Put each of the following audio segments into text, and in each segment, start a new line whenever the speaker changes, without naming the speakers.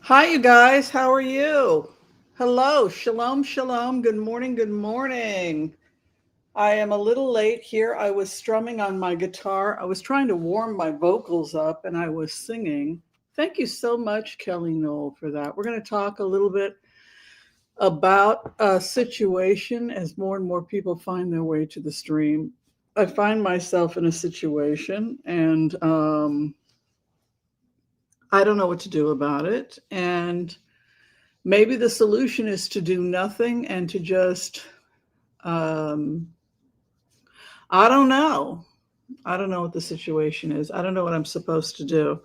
Hi, you guys. How are you? Hello. Shalom, shalom. Good morning. Good morning. I am a little late here. I was strumming on my guitar. I was trying to warm my vocals up and I was singing. Thank you so much, Kelly Knoll, for that. We're going to talk a little bit about a situation as more and more people find their way to the stream. I find myself in a situation and I don't know what to do about it. And maybe the solution is to do nothing and to just, um, I don't know. I don't know what the situation is. I don't know what I'm supposed to do.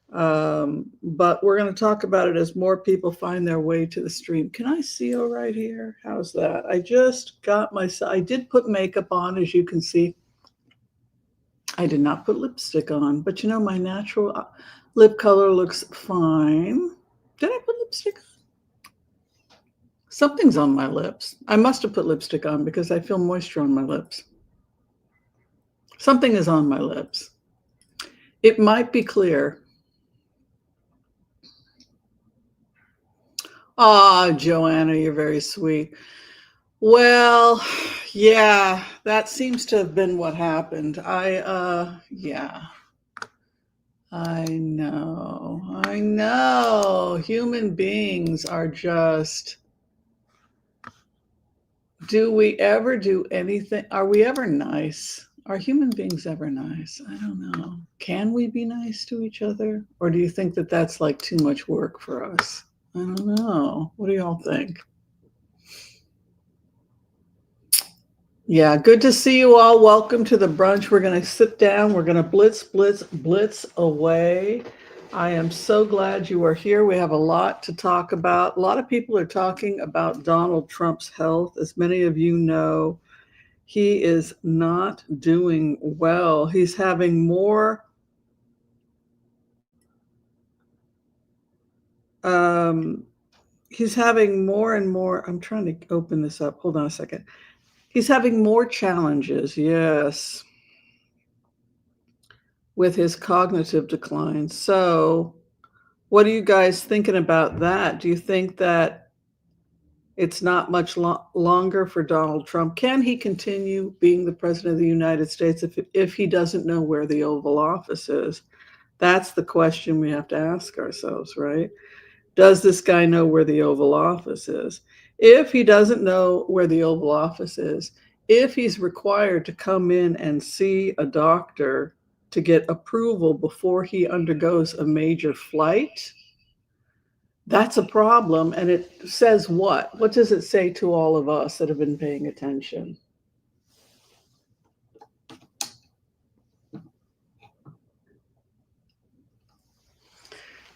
But we're going to talk about it as more people find their way to the stream. Can I see you right here? How's that? I just got myself, I did put makeup on, as you can see. I did not put lipstick on, but you know, my natural lip color looks fine. Did I put lipstick on? Something's on my lips. I must have put lipstick on because I feel moisture on my lips. Something is on my lips. It might be clear. Ah, Joanna, you're very sweet. Well, yeah, that seems to have been what happened. Yeah, I know. Human beings are just, do we ever do anything? Are we ever nice? Are human beings ever nice? I don't know. Can we be nice to each other? Or do you think that that's like too much work for us? I don't know. What do y'all think? Yeah, good to see you all. Welcome to the brunch. We're going to sit down. We're going to blitz away. I am so glad you are here. We have a lot to talk about. A lot of people are talking about Donald Trump's health. As many of you know, he is not doing well. Um, he's having more and more. I'm trying to open this up. Hold on a second. He's having more challenges, yes, with his cognitive decline. So, what are you guys thinking about that? Do you think that it's not much longer for Donald Trump? Can he continue being the president of the United States if he doesn't know where the Oval Office is? That's the question we have to ask ourselves, right? Does this guy know where the Oval Office is? If he doesn't know where the Oval Office is, if he's required to come in and see a doctor to get approval before he undergoes a major flight, that's a problem. And it says what? What does it say to all of us that have been paying attention?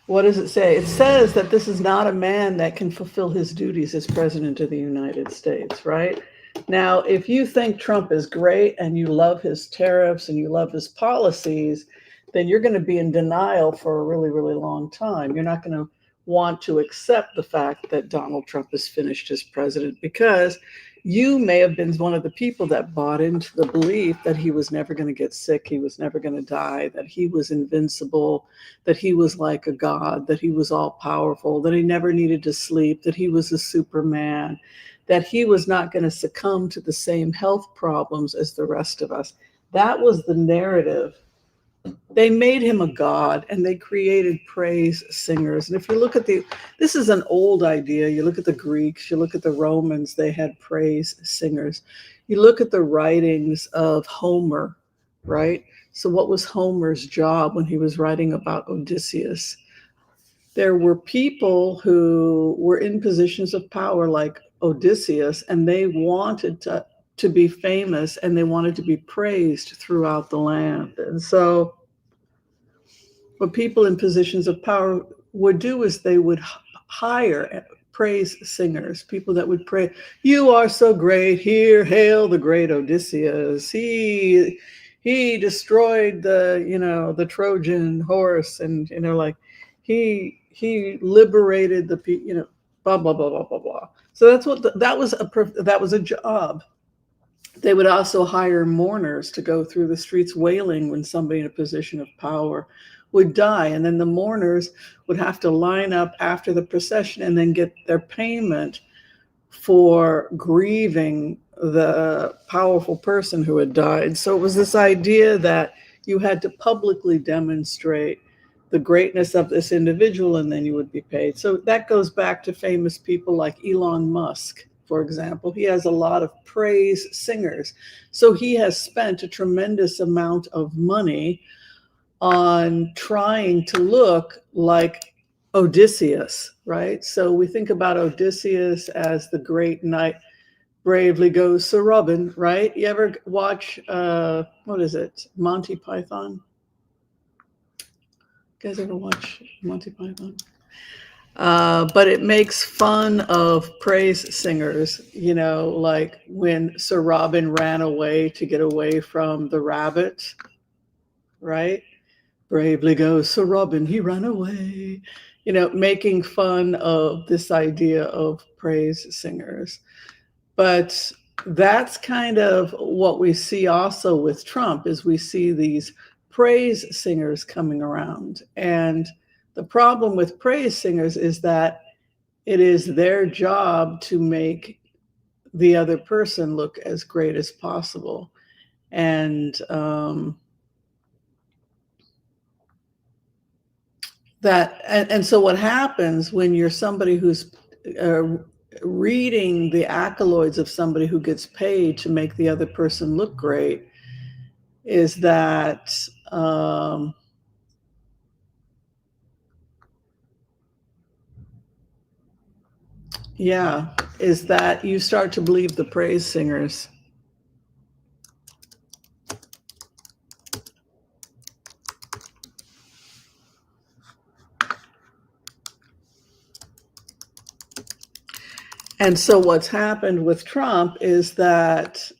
What does it say? It says that this is not a man that can fulfill his duties as president of the United States, right? Now, if you think Trump is great and you love his tariffs and you love his policies, then you're going to be in denial for a really, really long time. You're not going to want to accept the fact that Donald Trump has finished as president because you may have been one of the people that bought into the belief that he was never going to get sick, he was never going to die, that he was invincible, that he was like a god, that he was all powerful, that he never needed to sleep, that he was a superman, that he was not going to succumb to the same health problems as the rest of us. That was the narrative. They made him a god and they created praise singers. And if you look at this is an old idea. You look at the Greeks, you look at the Romans, they had praise singers. You look at the writings of Homer, right? So what was Homer's job when he was writing about Odysseus? There were people who were in positions of power like Odysseus, and they wanted to be famous and they wanted to be praised throughout the land. And so what people in positions of power would do is they would hire praise singers, people that would pray, "You are so great, here, hail the great Odysseus. He destroyed the Trojan horse, and like he liberated the people, blah blah blah blah blah blah." So that was a job. They would also hire mourners to go through the streets wailing when somebody in a position of power would die, and then the mourners would have to line up after the procession and then get their payment for grieving the powerful person who had died. So it was this idea that you had to publicly demonstrate the greatness of this individual and then you would be paid. So that goes back to famous people like Elon Musk, for example. He has a lot of praise singers. So he has spent a tremendous amount of money on trying to look like Odysseus, right? So we think about Odysseus as the great knight, bravely goes Sir Robin, right? You ever watch, what is it, Monty Python? You guys ever watch Monty Python? But it makes fun of praise singers, you know, like when Sir Robin ran away to get away from the rabbit, right? Bravely goes Sir Robin, he ran away, you know, making fun of this idea of praise singers. But that's kind of what we see also with Trump is we see these praise singers coming around. And the problem with praise singers is that it is their job to make the other person look as great as possible. And so what happens when you're somebody who's reading the accolades of somebody who gets paid to make the other person look great is that is that you start to believe the praise singers. And so what's happened with Trump is that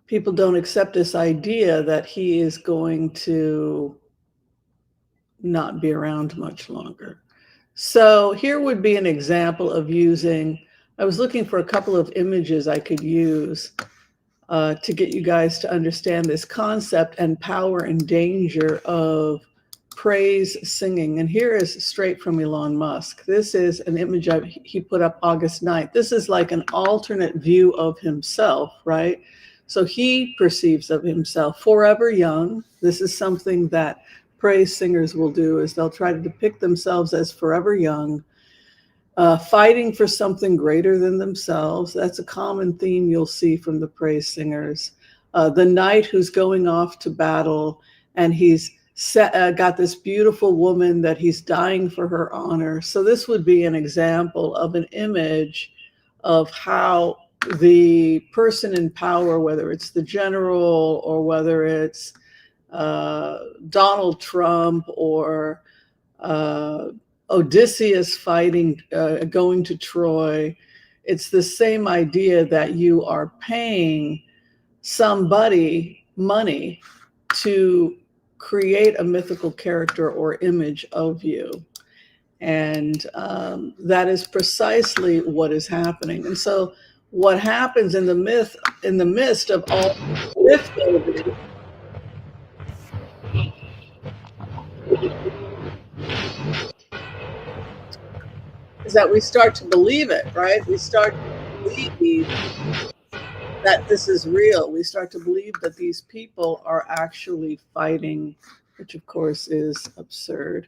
people don't accept this idea that he is going to not be around much longer. So here would be an example of using, I was looking for a couple of images I could use to get you guys to understand this concept and power and danger of praise singing. And here is straight from Elon Musk. This is an image he put up August 9th. This is like an alternate view of himself, right? So he perceives of himself forever young. This is something that praise singers will do, is they'll try to depict themselves as forever young, fighting for something greater than themselves. That's a common theme you'll see from the praise singers. The knight who's going off to battle, and he's got this beautiful woman that he's dying for her honor. So this would be an example of an image of how the person in power, whether it's the general or whether it's Donald Trump or Odysseus fighting, going to Troy, it's the same idea that you are paying somebody money to create a mythical character or image of you. And that is precisely what is happening. And so what happens in the midst of all myth building, is that we start to believe it, right? We start to believe that this is real. We start to believe that these people are actually fighting, which of course is absurd.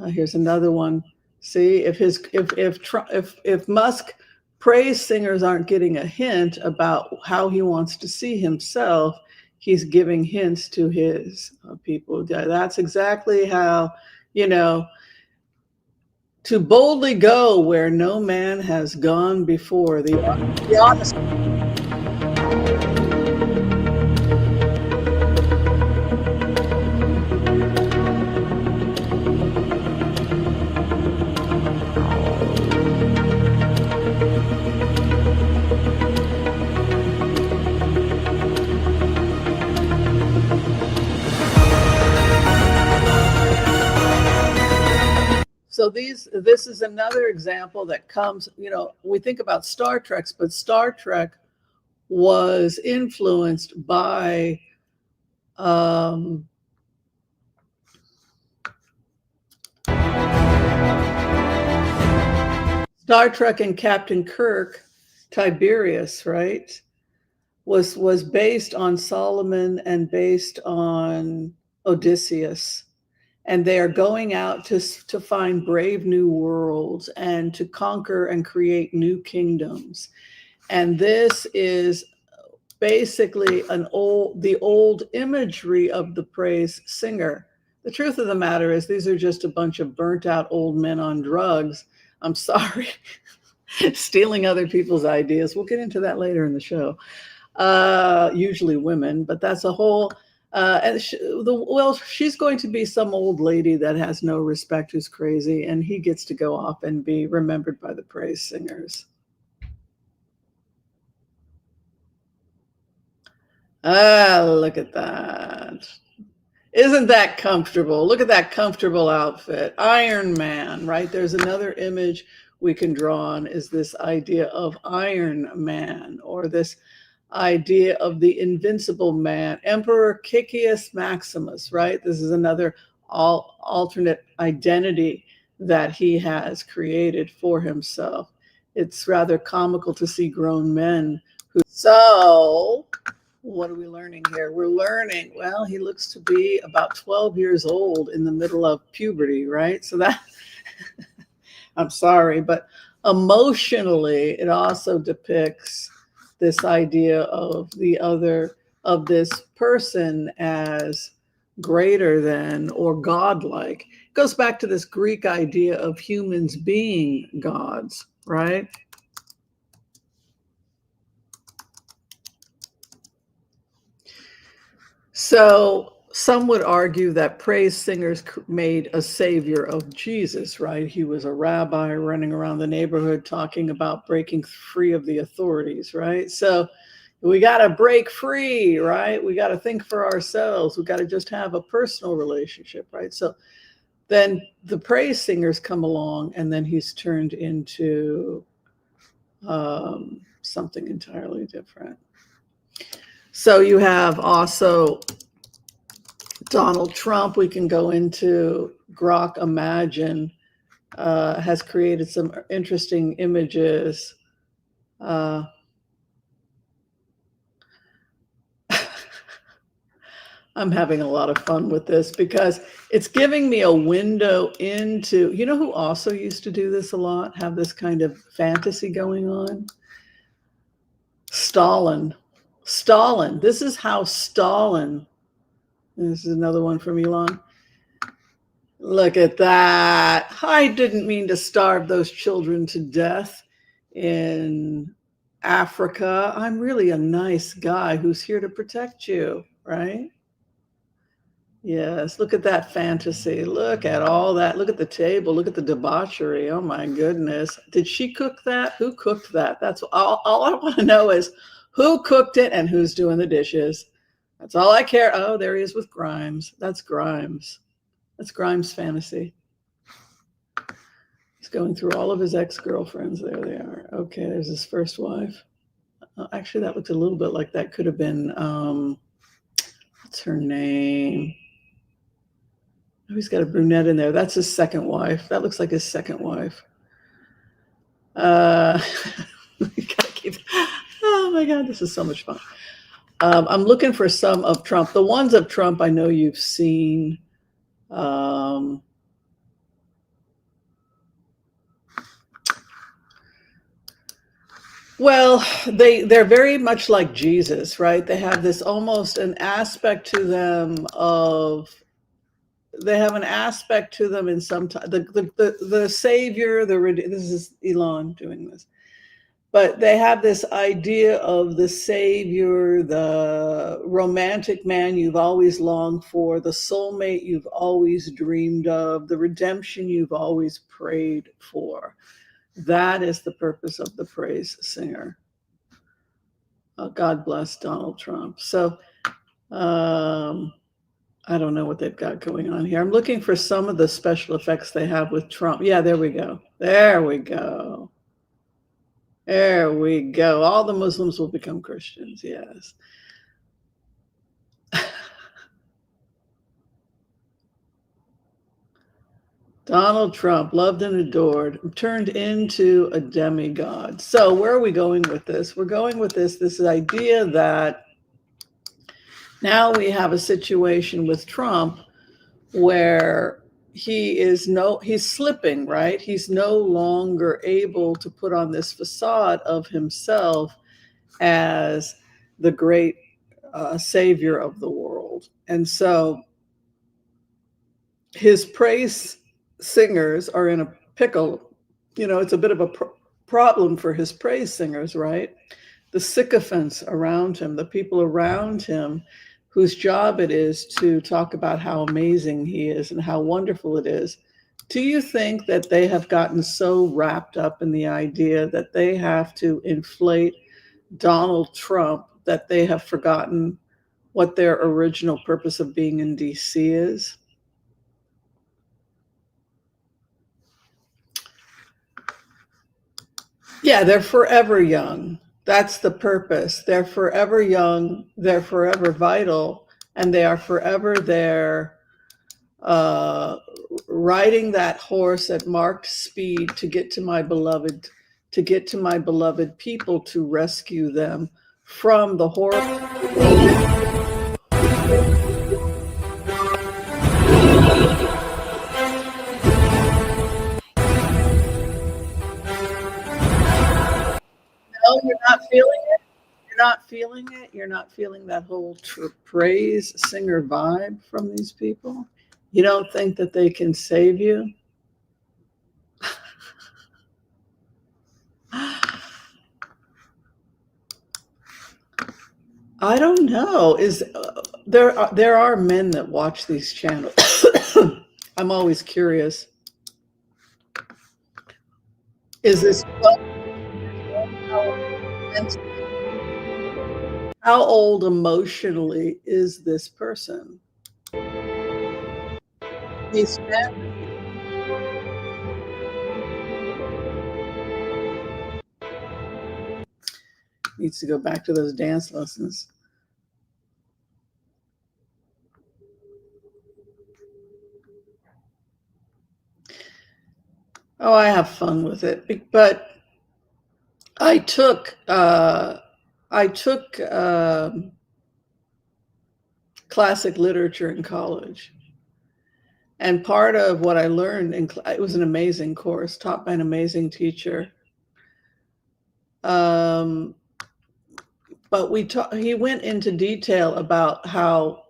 Here's another one. See, if Musk praise singers aren't getting a hint about how he wants to see himself, he's giving hints to his people. That's exactly how, you know, to boldly go where no man has gone before. The honest. So this is another example that comes, you know, we think about Star Trek, but Star Trek was influenced by Um, Star Trek and Captain Kirk, Tiberius, right, was based on Solomon and based on Odysseus. And they are going out to find brave new worlds and to conquer and create new kingdoms. And this is basically the old imagery of the praise singer. The truth of the matter is these are just a bunch of burnt out old men on drugs. I'm sorry. Stealing other people's ideas. We'll get into that later in the show. Usually women, but that's a whole. She's going to be some old lady that has no respect, who's crazy, and he gets to go off and be remembered by the praise singers. Look at that. Isn't that comfortable? Look at that comfortable outfit. Iron Man, right? There's another image we can draw on, is this idea of Iron Man, or this idea of the invincible man, Emperor Cicius Maximus, right? This is another alternate identity that he has created for himself. It's rather comical to see grown men who. So, what are we learning here? We're learning, well, he looks to be about 12 years old in the middle of puberty, right? So that, I'm sorry, but emotionally, it also depicts this idea of of this person as greater than or godlike. It goes back to this Greek idea of humans being gods, right? So some would argue that praise singers made a savior of Jesus, right? He was a rabbi running around the neighborhood talking about breaking free of the authorities, right? So we got to break free, right? We got to think for ourselves. We got to just have a personal relationship, right? So then the praise singers come along, and then he's turned into something entirely different. So you have also Donald Trump. We can go into Grok Imagine, has created some interesting images. I'm having a lot of fun with this because it's giving me a window into, you know who also used to do this a lot, have this kind of fantasy going on? Stalin. Stalin. This is how Stalin, this is another one from Elon. Look at that. I didn't mean to starve those children to death in Africa. I'm really a nice guy who's here to protect you, right? Yes, look at that fantasy. Look at all that. Look at the table. Look at the debauchery. Oh my goodness. Did she cook that? Who cooked that? That's all I want to know is who cooked it and who's doing the dishes. That's all I care. Oh, there he is with Grimes. That's Grimes. That's Grimes' fantasy. He's going through all of his ex-girlfriends. There they are. Okay, there's his first wife. Actually, that looked a little bit like that could have been, what's her name? Oh, he's got a brunette in there. That's his second wife. That looks like his second wife. We gotta keep. Oh my God, this is so much fun. I'm looking for some of Trump. The ones of Trump I know you've seen. Well, they're very much like Jesus, right? They have this almost an aspect to them of, they have an aspect to them in some time. The savior, this is Elon doing this, but they have this idea of the savior, the romantic man you've always longed for, the soulmate you've always dreamed of, the redemption you've always prayed for. That is the purpose of the praise singer. God bless Donald Trump. So I don't know what they've got going on here. I'm looking for some of the special effects they have with Trump. Yeah, there we go. There we go. There we go. All the Muslims will become Christians. Yes. Donald Trump, loved and adored, turned into a demigod. So where are we going with this? We're going with this idea that now we have a situation with Trump where he's slipping, right? He's no longer able to put on this facade of himself as the great savior of the world. And so his praise singers are in a pickle. It's a bit of a problem for his praise singers, right? The sycophants around him, the people around him whose job it is to talk about how amazing he is and how wonderful it is. Do you think that they have gotten so wrapped up in the idea that they have to inflate Donald Trump that they have forgotten what their original purpose of being in DC is? Yeah, they're forever young. That's the purpose. They're forever young, they're forever vital, and they are forever there, uh, riding that horse at marked speed to get to my beloved people, to rescue them from the horrible. No, you're not feeling it. You're not feeling it. You're not feeling that whole praise singer vibe from these people. You don't think that they can save you? I don't know. There are men that watch these channels. I'm always curious. Is this how old emotionally is this person? He's needs to go back to those dance lessons. Oh, I have fun with it, but I took I took classic literature in college, and part of what I learned it was an amazing course taught by an amazing teacher. Um, but he went into detail about how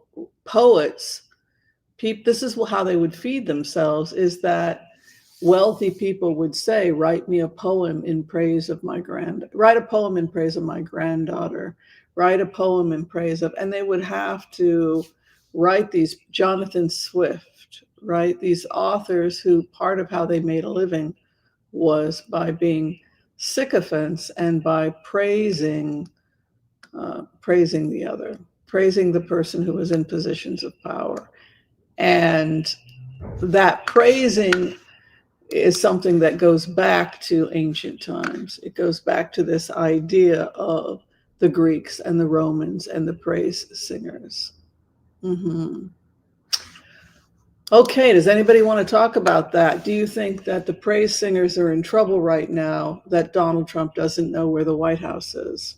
poets, this is how they would feed themselves, is that wealthy people would say, write me a poem in praise of write a poem in praise of my granddaughter, write a poem in praise of, and they would have to write these, Jonathan Swift, right? These authors who part of how they made a living was by being sycophants and by praising the other, praising the person who was in positions of power. And that praising is something that goes back to ancient times. It goes back to this idea of the Greeks and the Romans and the praise singers. Mm-hmm. Okay, does anybody want to talk about that? Do you think that the praise singers are in trouble right now, that Donald Trump doesn't know where the White House is?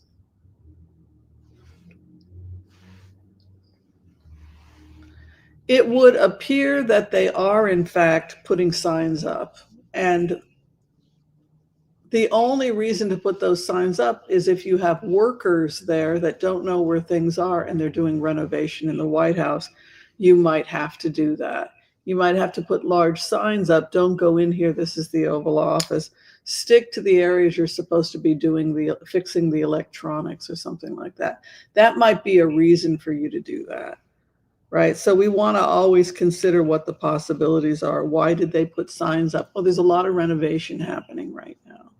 It would appear that they are, in fact, putting signs up. And the only reason to put those signs up is if you have workers there that don't know where things are and they're doing renovation in the White House, you might have to do that. You might have to put large signs up. Don't go in here. This is the Oval Office. Stick to the areas you're supposed to be fixing the electronics or something like that. That might be a reason for you to do that. Right. So we want to always consider what the possibilities are. Why did they put signs up? Well, there's a lot of renovation happening right now.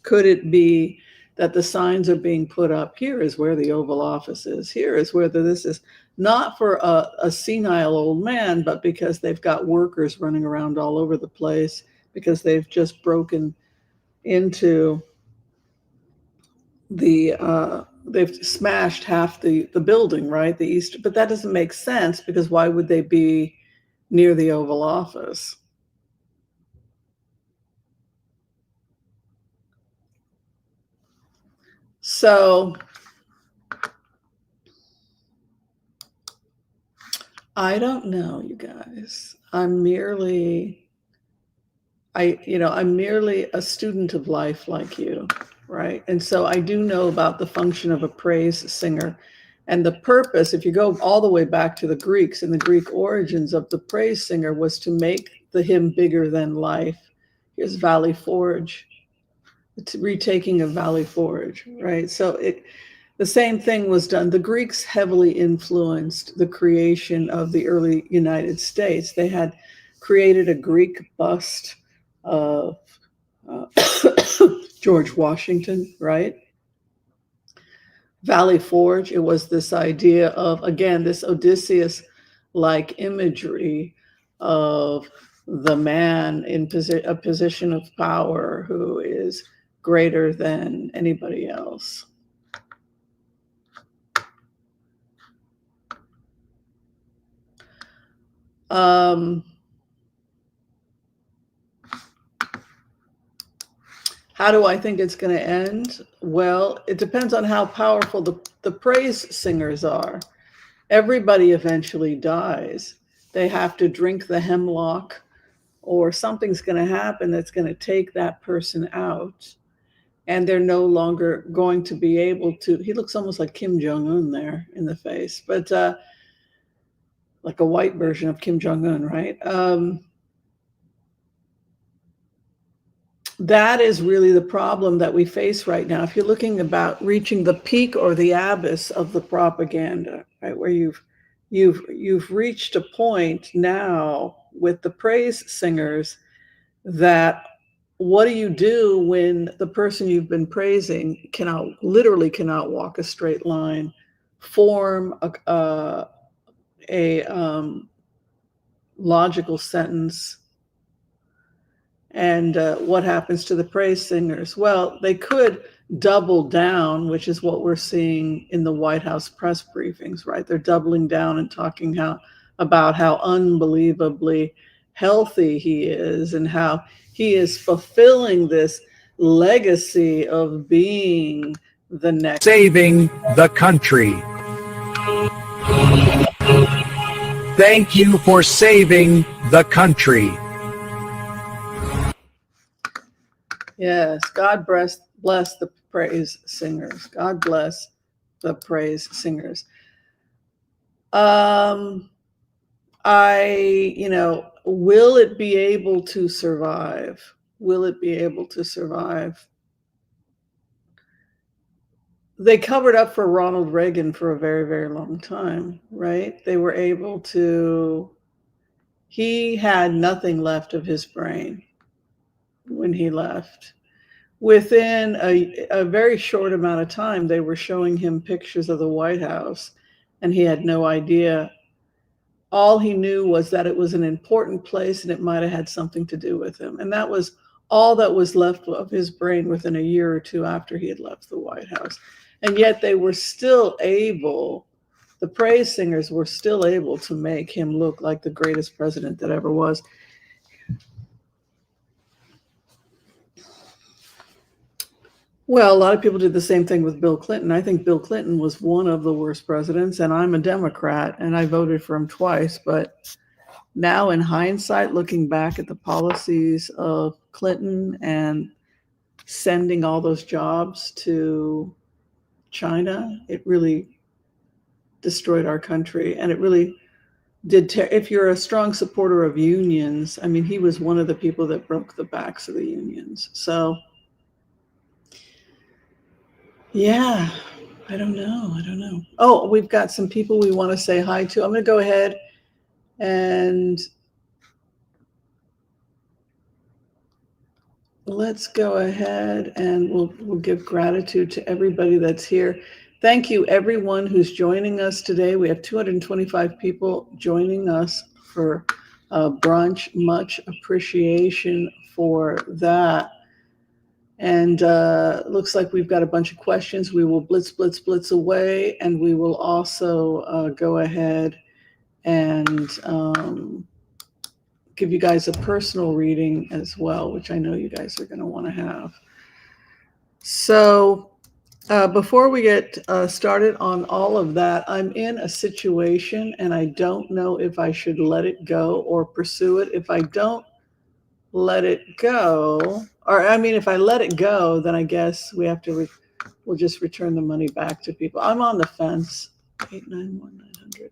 Could it be that the signs are being put up? Here is where the Oval Office is. Here is where this is, not for a senile old man, but because they've got workers running around all over the place because they've just broken into they've smashed half the building, right? The east, but that doesn't make sense because why would they be near the Oval Office? So I don't know, you guys. I'm merely a student of life like you, right? And so I do know about the function of a praise singer and the purpose. If you go all the way back to the Greeks and the Greek origins of the praise singer was to make the hymn bigger than life. Here's Valley Forge, it's retaking of Valley Forge, right? So the same thing was done. The Greeks heavily influenced the creation of the early United States. They had created a Greek bust of uh, George Washington, right? Valley Forge, it was this idea of, again, this Odysseus like imagery of the man in a position of power who is greater than anybody else. How do I think it's going to end? Well, it depends on how powerful the praise singers are. Everybody eventually dies. They have to drink the hemlock, or something's going to happen that's going to take that person out. And they're no longer going to be able to. He looks almost like Kim Jong-un there in the face, but like a white version of Kim Jong-un, right? That is really the problem that we face right now. If you're looking about reaching the peak or the abyss of the propaganda, right, where you've reached a point now with the praise singers that what do you do when the person you've been praising literally cannot walk a straight line, form a logical sentence? And what happens to the praise singers? Well, they could double down, which is what we're seeing in the White House press briefings, right? They're doubling down and talking about how unbelievably healthy he is and how he is fulfilling this legacy of being the next.
Saving the country. Thank you for saving the country.
Yes, God bless the praise singers. God bless the praise singers. Will it be able to survive? Will it be able to survive? They covered up for Ronald Reagan for a very, very long time, right? They were able to, he had nothing left of his brain when he left. Within a very short amount of time, they were showing him pictures of the White House, and he had no idea. All he knew was that it was an important place and it might have had something to do with him. And that was all that was left of his brain within a year or two after he had left the White House. And yet they were still able, the praise singers were still able to make him look like the greatest president that ever was. Well, a lot of people did the same thing with Bill Clinton. I think Bill Clinton was one of the worst presidents, and I'm a Democrat, and I voted for him twice. But now, in hindsight, looking back at the policies of Clinton and sending all those jobs to China, it really destroyed our country. And it really did. If you're a strong supporter of unions, I mean, he was one of the people that broke the backs of the unions. So, yeah, I don't know. Oh, we've got some people we want to say hi to. I'm going to go ahead and let's go ahead and we'll give gratitude to everybody that's here. Thank you, everyone who's joining us today. We have 225 people joining us for brunch. Much appreciation for that. And looks like we've got a bunch of questions. We will blitz away, and we will also go ahead and give you guys a personal reading as well, which I know you guys are going to want to have. So Before we get started on all of that, I'm in a situation and I don't know if I should let it go or pursue it. If I don't let it go, or I mean, if I let it go, then I guess we have to, we'll just return the money back to people. I'm on the fence. 891-900.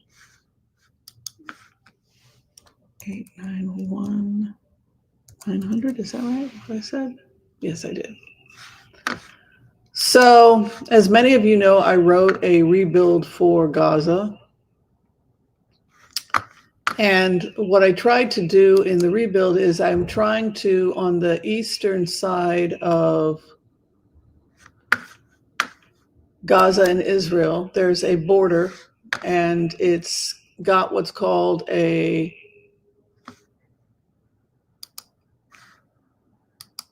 891-900, is that right? What I said? Yes, I did. So, as many of you know, I wrote a rebuild for Gaza. And what I tried to do in the rebuild is I'm trying to, on the eastern side of Gaza and Israel, there's a border, and it's got what's called a,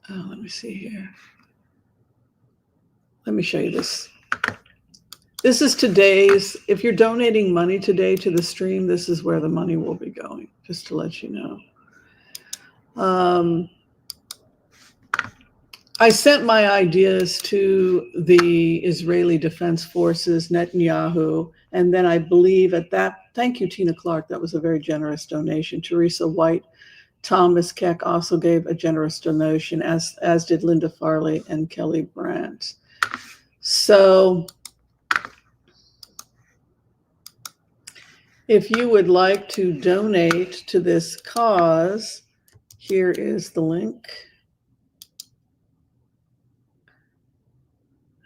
oh, let me see here. Let me show you this. This is today's, if you're donating money today to the stream, this is where the money will be going, just to let you know. I sent my ideas to the Israeli Defense Forces, Netanyahu, and then I believe at that, thank you, Tina Clark, that was a very generous donation. Teresa White, Thomas Keck also gave a generous donation, as did Linda Farley and Kelly Brandt. So if you would like to donate to this cause, here is the link.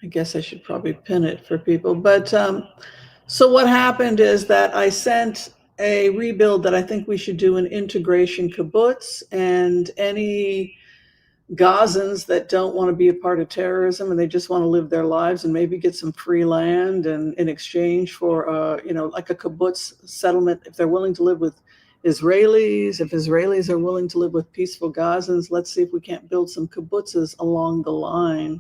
I guess I should probably pin it for people. But so what happened is that I sent a rebuild that I think we should do an integration kibbutz, and any Gazans that don't want to be a part of terrorism and they just want to live their lives and maybe get some free land and in exchange for, like a kibbutz settlement, if they're willing to live with Israelis, if Israelis are willing to live with peaceful Gazans, let's see if we can't build some kibbutzes along the line.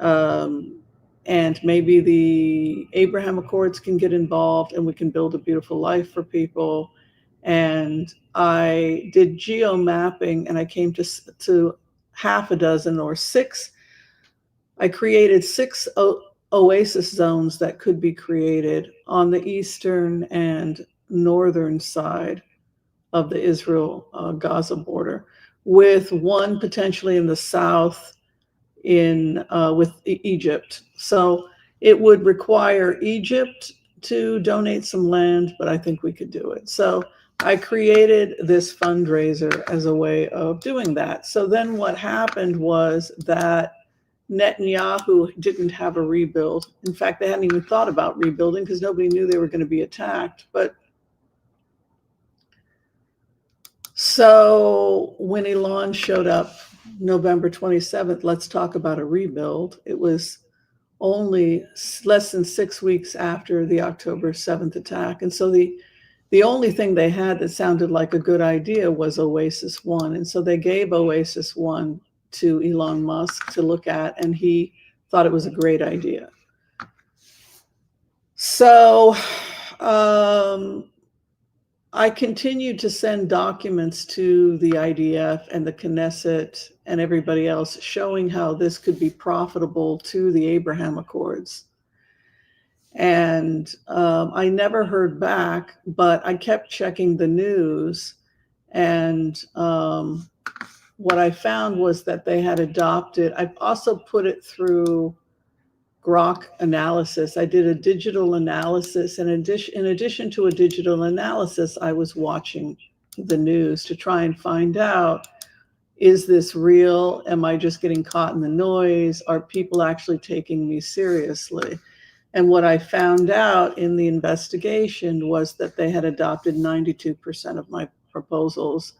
And maybe the Abraham Accords can get involved and we can build a beautiful life for people. And I did geo mapping and I came to half a dozen or six. I created 6 oasis zones that could be created on the eastern and northern side of the Israel-Gaza border, with one potentially in the south with Egypt. So it would require Egypt to donate some land, but I think we could do it. So I created this fundraiser as a way of doing that. So then what happened was that Netanyahu didn't have a rebuild. In fact, they hadn't even thought about rebuilding because nobody knew they were going to be attacked. But so when Elon showed up November 27th, let's talk about a rebuild. It was only less than 6 weeks after the October 7th attack. And so the only thing they had that sounded like a good idea was Oasis 1. And so they gave Oasis 1 to Elon Musk to look at, and he thought it was a great idea. So I continued to send documents to the IDF and the Knesset and everybody else showing how this could be profitable to the Abraham Accords. And I never heard back, but I kept checking the news. And what I found was that they had adopted, I've also put it through Grok analysis. I did a digital analysis. And in addition to a digital analysis, I was watching the news to try and find out, is this real? Am I just getting caught in the noise? Are people actually taking me seriously? And what I found out in the investigation was that they had adopted 92% of my proposals.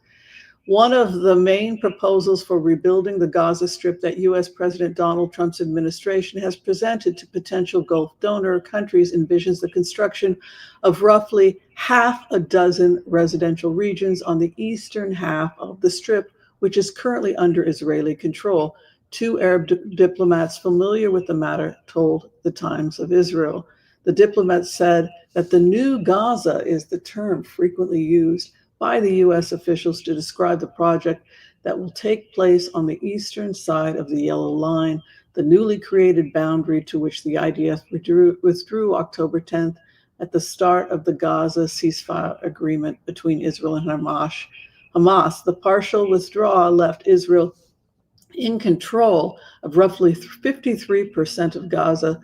One of the main proposals for rebuilding the Gaza Strip that U.S. President Donald Trump's administration has presented to potential Gulf donor countries envisions the construction of roughly half a dozen residential regions on the eastern half of the Strip, which is currently under Israeli control. 2 Arab diplomats familiar with the matter told the Times of Israel. The diplomats said that the new Gaza is the term frequently used by the U.S. officials to describe the project that will take place on the eastern side of the Yellow Line. the newly created boundary to which the IDF withdrew October 10th at the start of the Gaza ceasefire agreement between Israel and Hamas. The partial withdrawal left Israel in control of roughly 53% of Gaza,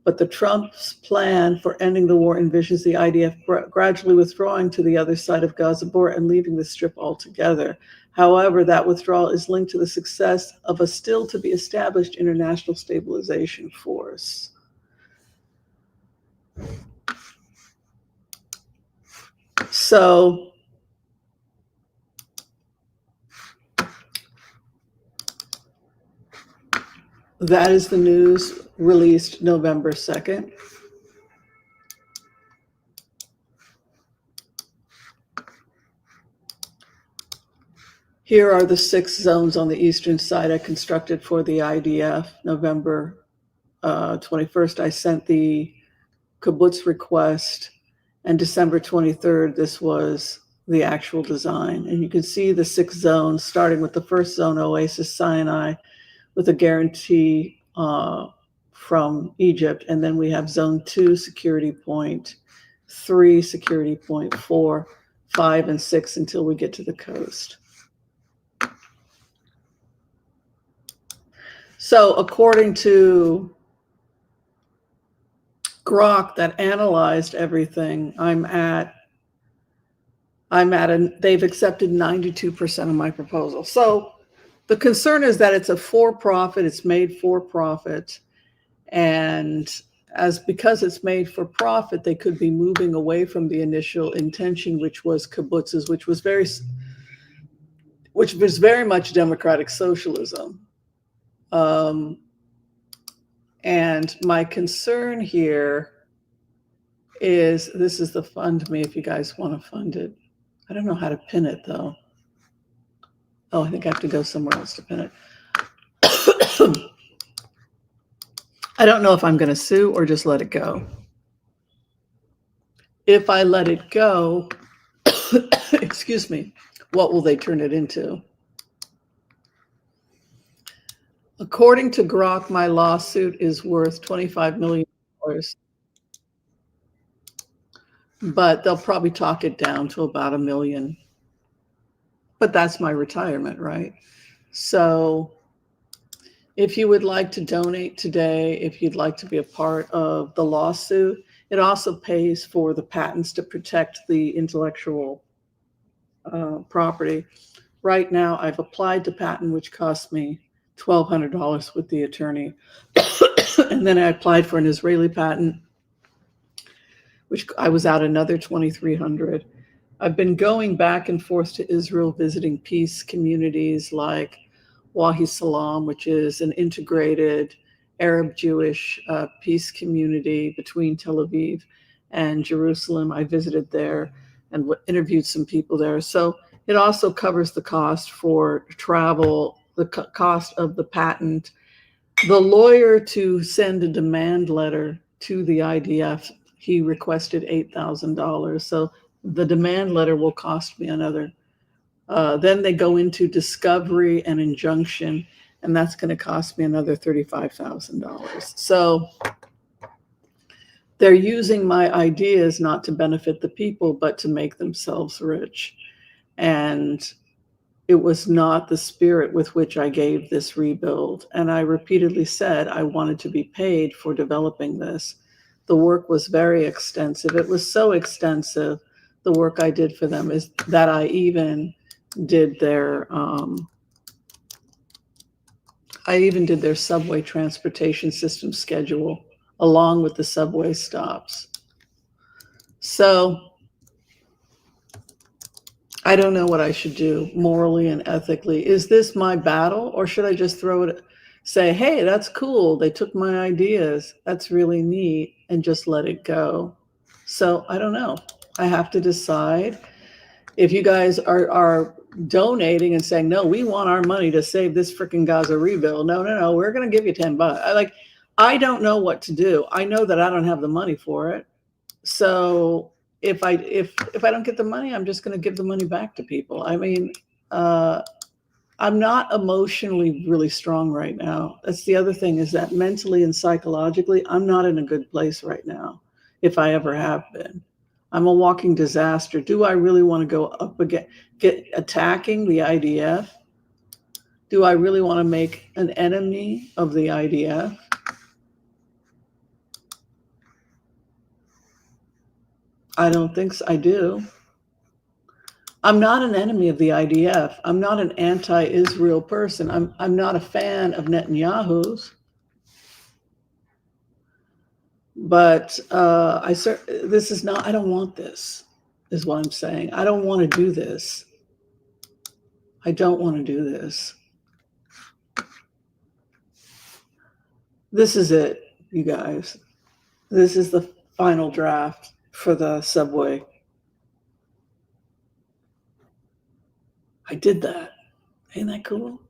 but the Trump's plan for ending the war envisions the IDF gradually withdrawing to the other side of Gaza border and leaving the strip altogether. However, that withdrawal is linked to the success of a still to be established international stabilization force. So that is the news released November 2nd. Here are the 6 zones on the eastern side I constructed for the IDF. November 21st, I sent the kibbutz request, and December 23rd, this was the actual design. And you can see the 6 zones, starting with the first zone, Oasis Sinai, with a guarantee from Egypt. And then we have zone 2, security point 3, security point 4, 5, and 6 until we get to the coast. So according to Grok that analyzed everything, they've accepted 92% of my proposal. So the concern is that it's a for-profit, it's made for profit. And because it's made for profit, they could be moving away from the initial intention, which was kibbutzes, which was very much democratic socialism. And my concern here is, this is the fund me if you guys want to fund it. I don't know how to pin it though. Oh, I think I have to go somewhere else to pin it. I don't know if I'm going to sue or just let it go. If I let it go, excuse me, what will they turn it into? According to Grok, my lawsuit is worth $25 million, but they'll probably talk it down to about $1 million. But that's my retirement, right? So if you would like to donate today, if you'd like to be a part of the lawsuit, it also pays for the patents to protect the intellectual property. Right now, I've applied to patent, which cost me $1,200 with the attorney. And then I applied for an Israeli patent, which I was out another $2,300. I've been going back and forth to Israel, visiting peace communities like Wahi Salam, which is an integrated Arab-Jewish peace community between Tel Aviv and Jerusalem. I visited there and interviewed some people there. So it also covers the cost for travel, the cost of the patent. The lawyer to send a demand letter to the IDF, he requested $8,000. So the demand letter will cost me another. Then they go into discovery and injunction, and that's going to cost me another $35,000. So they're using my ideas not to benefit the people, but to make themselves rich. And it was not the spirit with which I gave this rebuild. And I repeatedly said I wanted to be paid for developing this. The work was very extensive. It was so extensive, the work I did for them, is that I even did their subway transportation system schedule along with the subway stops. So I don't know what I should do morally and ethically. Is this my battle, or should I just say, hey, that's cool, they took my ideas, that's really neat, and just let it go? So I don't know. I have to decide. If you guys are donating and saying, no, we want our money to save this freaking Gaza rebuild. No, we're going to give you $10. I don't know what to do. I know that I don't have the money for it. So if I don't get the money, I'm just going to give the money back to people. I mean, I'm not emotionally really strong right now. That's the other thing, is that mentally and psychologically, I'm not in a good place right now, if I ever have been. I'm a walking disaster. Do I really want to go up again, get attacking the IDF? Do I really want to make an enemy of the IDF? I don't think so. I do. I'm not an enemy of the IDF. I'm not an anti-Israel person. I'm not a fan of Netanyahu's. But this is not. I don't want this. Is what I'm saying. I don't want to do this. I don't want to do this. This is it, you guys. This is the final draft for the subway. I did that. Ain't that cool?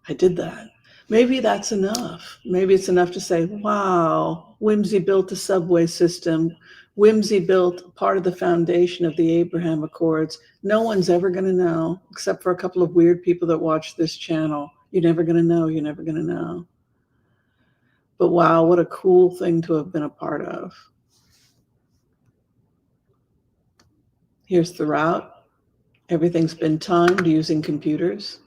I did that. Maybe that's enough. Maybe it's enough to say, wow, Whimsy built a subway system. Whimsy built part of the foundation of the Abraham Accords. No one's ever going to know, except for a couple of weird people that watch this channel. You're never going to know. You're never going to know. But wow, what a cool thing to have been a part of. Here's the route. Everything's been timed using computers.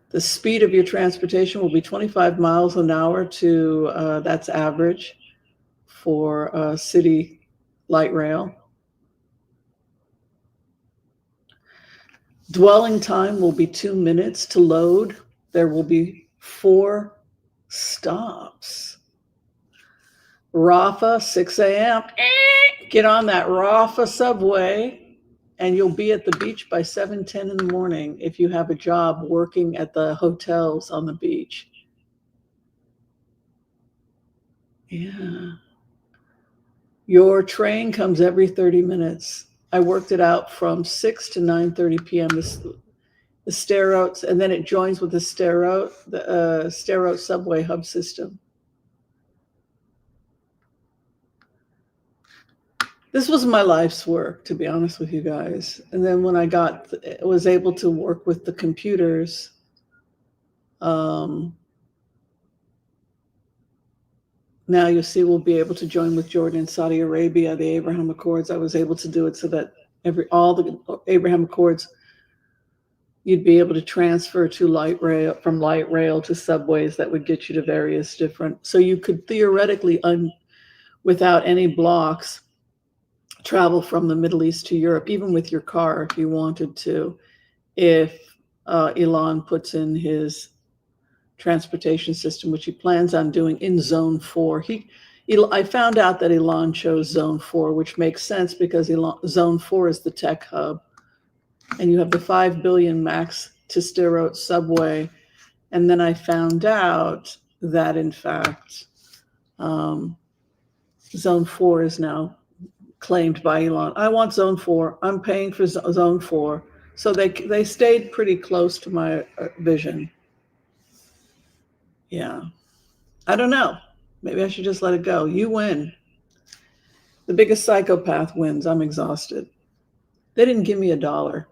The speed of your transportation will be 25 miles an hour to, that's average for city light rail. Dwelling time will be 2 minutes to load. There will be 4 stops. Rafa, 6 a.m. Get on that Rafa subway, and you'll be at the beach by 7:10 in the morning if you have a job working at the hotels on the beach. Yeah. Your train comes every 30 minutes. I worked it out from 6 to 9:30 p.m. The stair routes, and then it joins with the stair route subway hub system. This was my life's work, to be honest with you guys. And then when I was able to work with the computers, now you'll see we'll be able to join with Jordan and Saudi Arabia, the Abraham Accords. I was able to do it so that all the Abraham Accords, you'd be able to transfer to from light rail to subways that would get you to various different. So you could theoretically, without any blocks, travel from the Middle East to Europe, even with your car if you wanted to, if Elon puts in his transportation system, which he plans on doing in Zone 4. I found out that Elon chose Zone 4, which makes sense because Zone 4 is the tech hub. And you have the 5 billion max to steer subway. And then I found out that, in fact, Zone 4 is now claimed by Elon. I want Zone 4. I'm paying for Zone 4. So they stayed pretty close to my vision. Yeah. I don't know. Maybe I should just let it go. You win. The biggest psychopath wins. I'm exhausted. They didn't give me $1.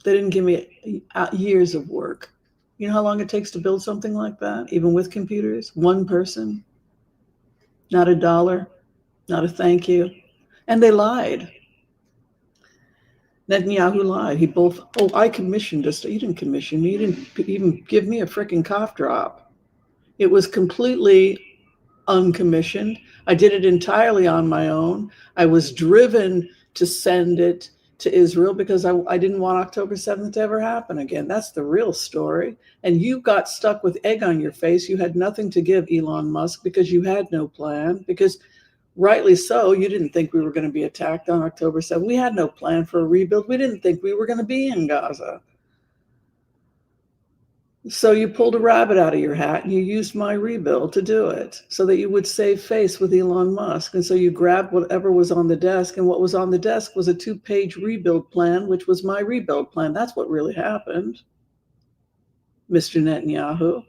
They didn't give me years of work. You know how long it takes to build something like that, even with computers? One person. Not $1. Not a thank you. And they lied. Netanyahu lied. I commissioned this. You didn't commission me. You didn't even give me a freaking cough drop. It was completely uncommissioned. I did it entirely on my own. I was driven to send it to Israel because I didn't want October 7th to ever happen again. That's the real story. And you got stuck with egg on your face. You had nothing to give Elon Musk because you had no plan, because rightly so, you didn't think we were going to be attacked on October 7th. We had no plan for a rebuild. We didn't think we were going to be in Gaza. So you pulled a rabbit out of your hat and you used my rebuild to do it so that you would save face with Elon Musk. And so you grabbed whatever was on the desk, and what was on the desk was a 2-page rebuild plan, which was my rebuild plan. That's what really happened, Mr. Netanyahu.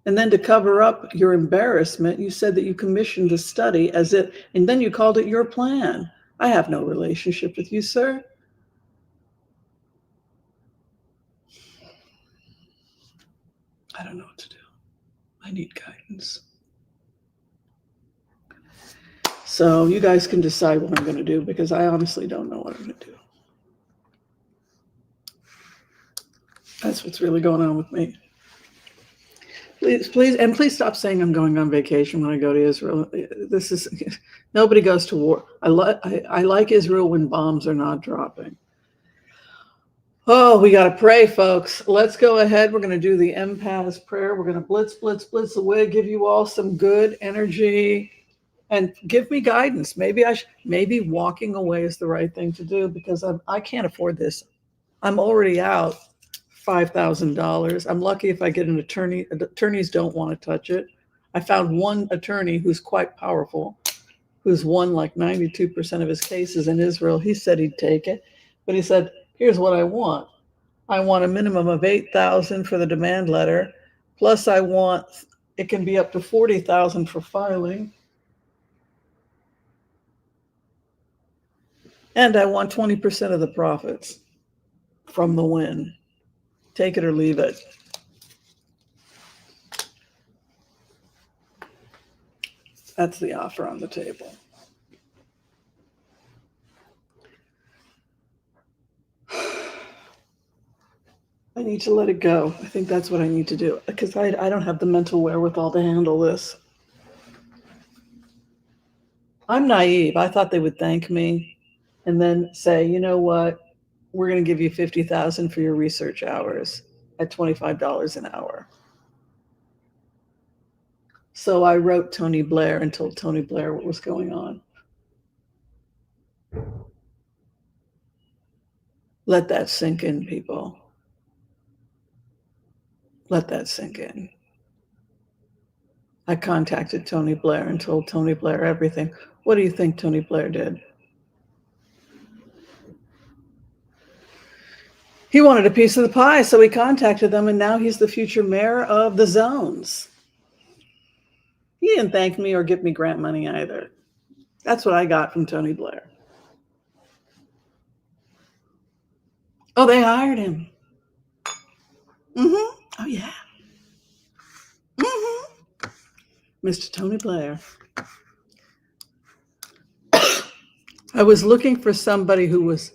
And then to cover up your embarrassment, you said that you commissioned the study and then you called it your plan. I have no relationship with you, sir. I don't know what to do. I need guidance. So you guys can decide what I'm going to do, because I honestly don't know what I'm going to do. That's what's really going on with me. Please stop saying I'm going on vacation when I go to Israel. This is nobody goes to war. I like Israel when bombs are not dropping. Oh, we got to pray, folks. Let's go ahead. We're going to do the empath's prayer. We're going to blitz away, give you all some good energy, and give me guidance. Maybe walking away is the right thing to do, because I can't afford this. I'm already out $5,000. I'm lucky if I get an attorney. Attorneys don't want to touch it. I found one attorney who's quite powerful, who's won like 92% of his cases in Israel. He said he'd take it, but he said, here's what I want. I want a minimum of $8,000 for the demand letter. Plus it can be up to $40,000 for filing. And I want 20% of the profits from the win. Take it or leave it. That's the offer on the table. I need to let it go. I think that's what I need to do, because I don't have the mental wherewithal to handle this. I'm naive. I thought they would thank me and then say, you know what? We're going to give you $50,000 for your research hours at $25 an hour. So I wrote Tony Blair and told Tony Blair what was going on. Let that sink in, people. Let that sink in. I contacted Tony Blair and told Tony Blair everything. What do you think Tony Blair did? He wanted a piece of the pie, so he contacted them, and now he's the future mayor of the zones. He didn't thank me or give me grant money either. That's what I got from Tony Blair. Oh, they hired him. Mm-hmm. Oh, yeah. Mm-hmm. Mr. Tony Blair. I was looking for somebody who was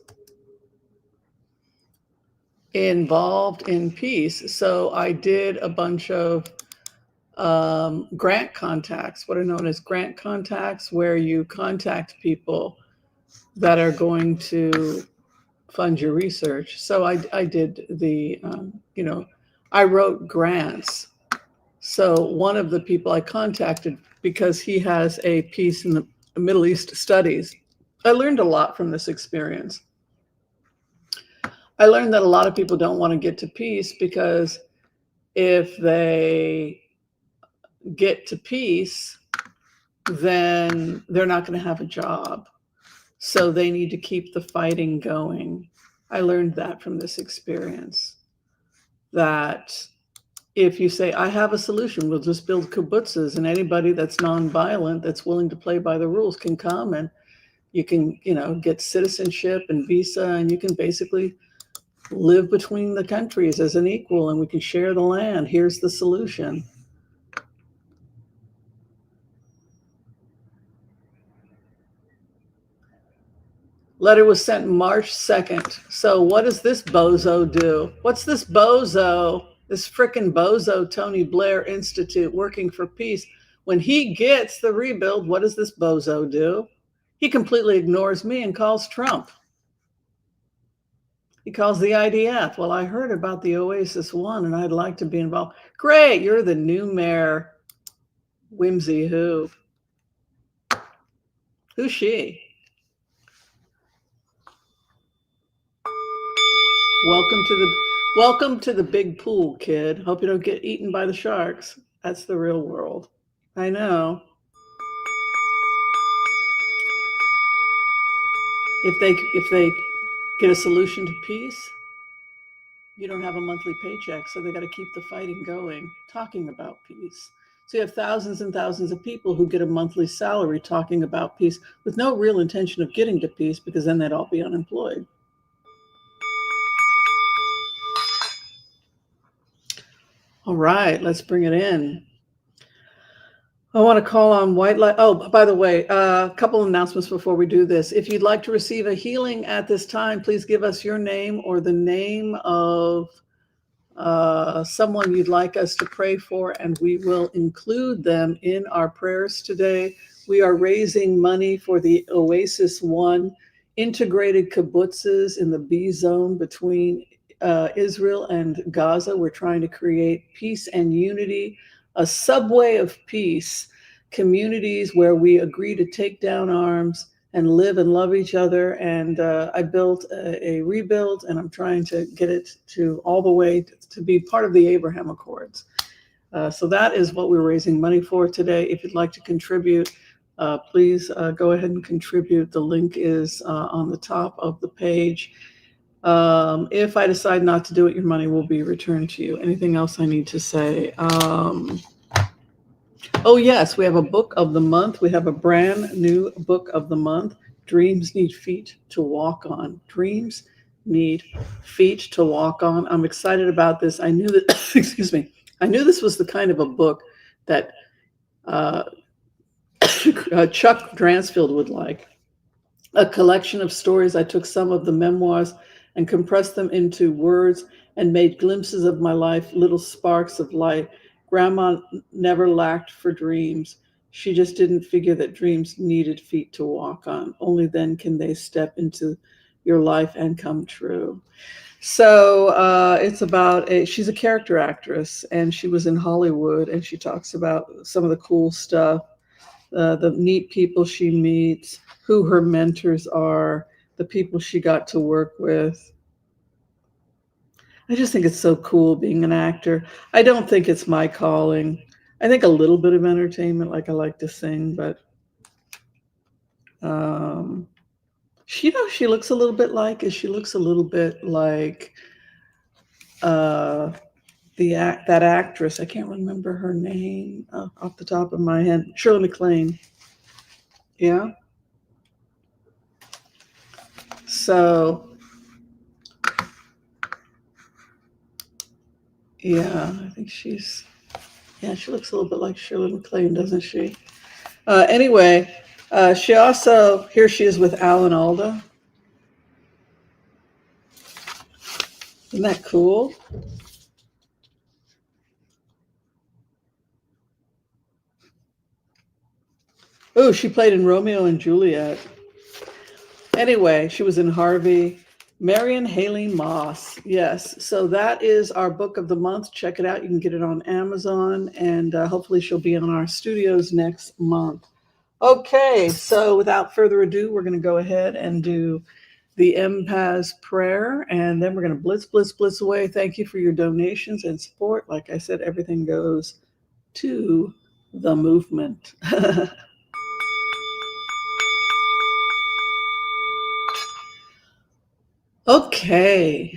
involved in peace, so I did a bunch of grant contacts, what are known as grant contacts, where you contact people that are going to fund your research. So I did the, I wrote grants. So one of the people I contacted, because he has a piece in the Middle East studies, I learned a lot from this experience. I learned that a lot of people don't want to get to peace, because if they get to peace, then they're not going to have a job. So they need to keep the fighting going. I learned that from this experience, that if you say, I have a solution, we'll just build kibbutzes, and anybody that's nonviolent, that's willing to play by the rules, can come, and you can, get citizenship and visa, and you can basically live between the countries as an equal, and we can share the land. Here's the solution. Letter was sent March 2nd. So what does this bozo do? What's this bozo, this frickin' bozo Tony Blair Institute working for peace? When he gets the rebuild, what does this bozo do? He completely ignores me and calls Trump. He calls the IDF. Well, I heard about the Oasis One and I'd like to be involved. Great, you're the new mayor. Whimsy who? Who's she? Welcome to the big pool, kid. Hope you don't get eaten by the sharks. That's the real world. I know. If they get a solution to peace, you don't have a monthly paycheck, so they got to keep the fighting going, talking about peace. So you have thousands and thousands of people who get a monthly salary talking about peace with no real intention of getting to peace, because then they'd all be unemployed. All right, let's bring it in. I want to call on White Light. Oh, by the way, a couple announcements before we do this. If you'd like to receive a healing at this time, please give us your name or the name of someone you'd like us to pray for, and we will include them in our prayers today. We are raising money for the Oasis One integrated kibbutzes in the B zone between Israel and Gaza. We're trying to create peace and unity, a subway of peace, communities where we agree to take down arms and live and love each other. And I built a rebuild, and I'm trying to get it to all the way to be part of the Abraham Accords. So that is what we're raising money for today. If you'd like to contribute, please go ahead and contribute. The link is on the top of the page. If I decide not to do it, your money will be returned to you. Anything else I need to say? Oh, yes, we have a book of the month. We have a brand new book of the month. Dreams Need Feet to Walk On. Dreams Need Feet to Walk On. I'm excited about this. I knew that, excuse me, I knew this was the kind of a book that Chuck Dransfield would like. A collection of stories. I took some of the memoirs and compressed them into words and made glimpses of my life, little sparks of light. Grandma never lacked for dreams. She just didn't figure that dreams needed feet to walk on. Only then can they step into your life and come true. So it's about she's a character actress, and she was in Hollywood, and she talks about some of the cool stuff, the neat people she meets, who her mentors are, the people she got to work with. I just think it's so cool being an actor. I don't think it's my calling. I think a little bit of entertainment, like I like to sing, but she looks a little bit like that actress. I can't remember her name off the top of my head. Shirley MacLaine. Yeah. So yeah, I think she looks a little bit like Shirley MacLaine, doesn't she? Anyway, she also, here she is with Alan Alda. Isn't that cool? Oh, she played in Romeo and Juliet. Anyway, she was in Harvey. Marion Haley Moss. Yes. So that is our book of the month. Check it out. You can get it on Amazon, and hopefully she'll be on our studios next month. Okay. So without further ado, we're going to go ahead and do the MPAS prayer, and then we're going to blitz, blitz, blitz away. Thank you for your donations and support. Like I said, everything goes to the movement. Okay.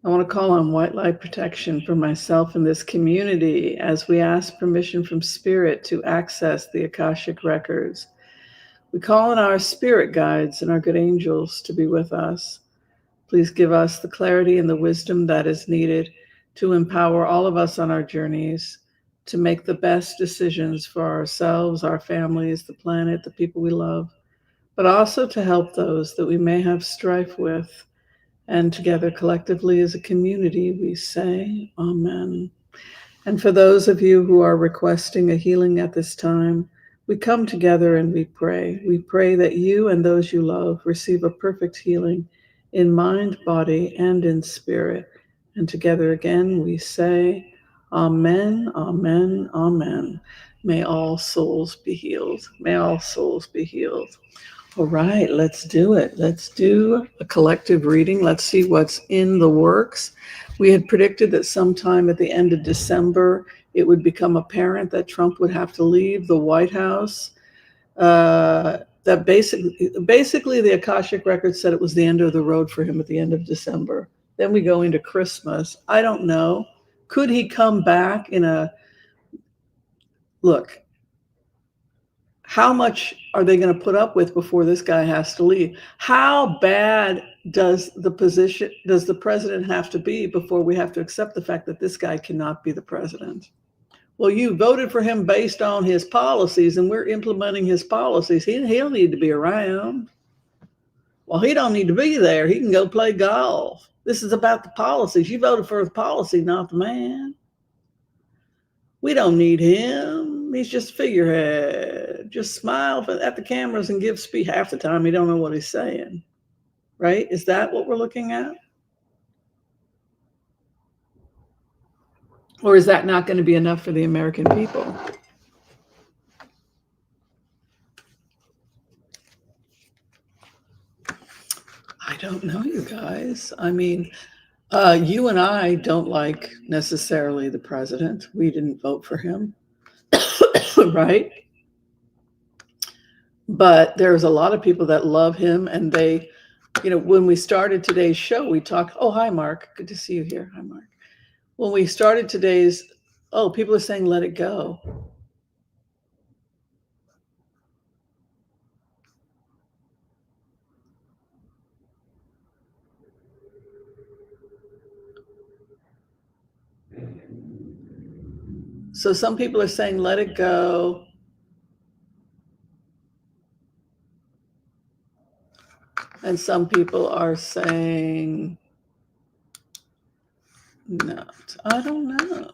I want to call on white light protection for myself and this community as we ask permission from Spirit to access the Akashic records. We call on our spirit guides and our good angels to be with us. Please give us the clarity and the wisdom that is needed to empower all of us on our journeys to make the best decisions for ourselves, our families, the planet, the people we love, but also to help those that we may have strife with. And together, collectively, as a community, we say, Amen. And for those of you who are requesting a healing at this time, we come together and we pray. We pray that you and those you love receive a perfect healing in mind, body, and in spirit. And together again, we say, Amen, Amen, Amen. May all souls be healed. May all souls be healed. All right, let's do it. Let's do a collective reading. Let's see what's in the works. We had predicted that sometime at the end of December, it would become apparent that Trump would have to leave the White House. That basically the Akashic record said it was the end of the road for him at the end of December. Then we go into Christmas. I don't know. Could he come back look, how much are they going to put up with before this guy has to leave? How bad does the president have to be before we have to accept the fact that this guy cannot be the president? Well, you voted for him based on his policies, and we're implementing his policies. He'll need to be around. Well, he don't need to be there. He can go play golf. This is about the policies. You voted for the policy, not the man. We don't need him. He's just a figurehead. Just smile at the cameras and give speech. Half the time, he don't know what he's saying. Right? Is that what we're looking at? Or is that not going to be enough for the American people? I don't know, you guys. I mean, you and I don't like necessarily the president. We didn't vote for him, right? But there's a lot of people that love him, and they, when we started today's show, we talked. Oh, hi, Mark. Good to see you here. Hi, Mark. When we started today's, people are saying, let it go. So some people are saying, let it go. And some people are saying, no. I don't know.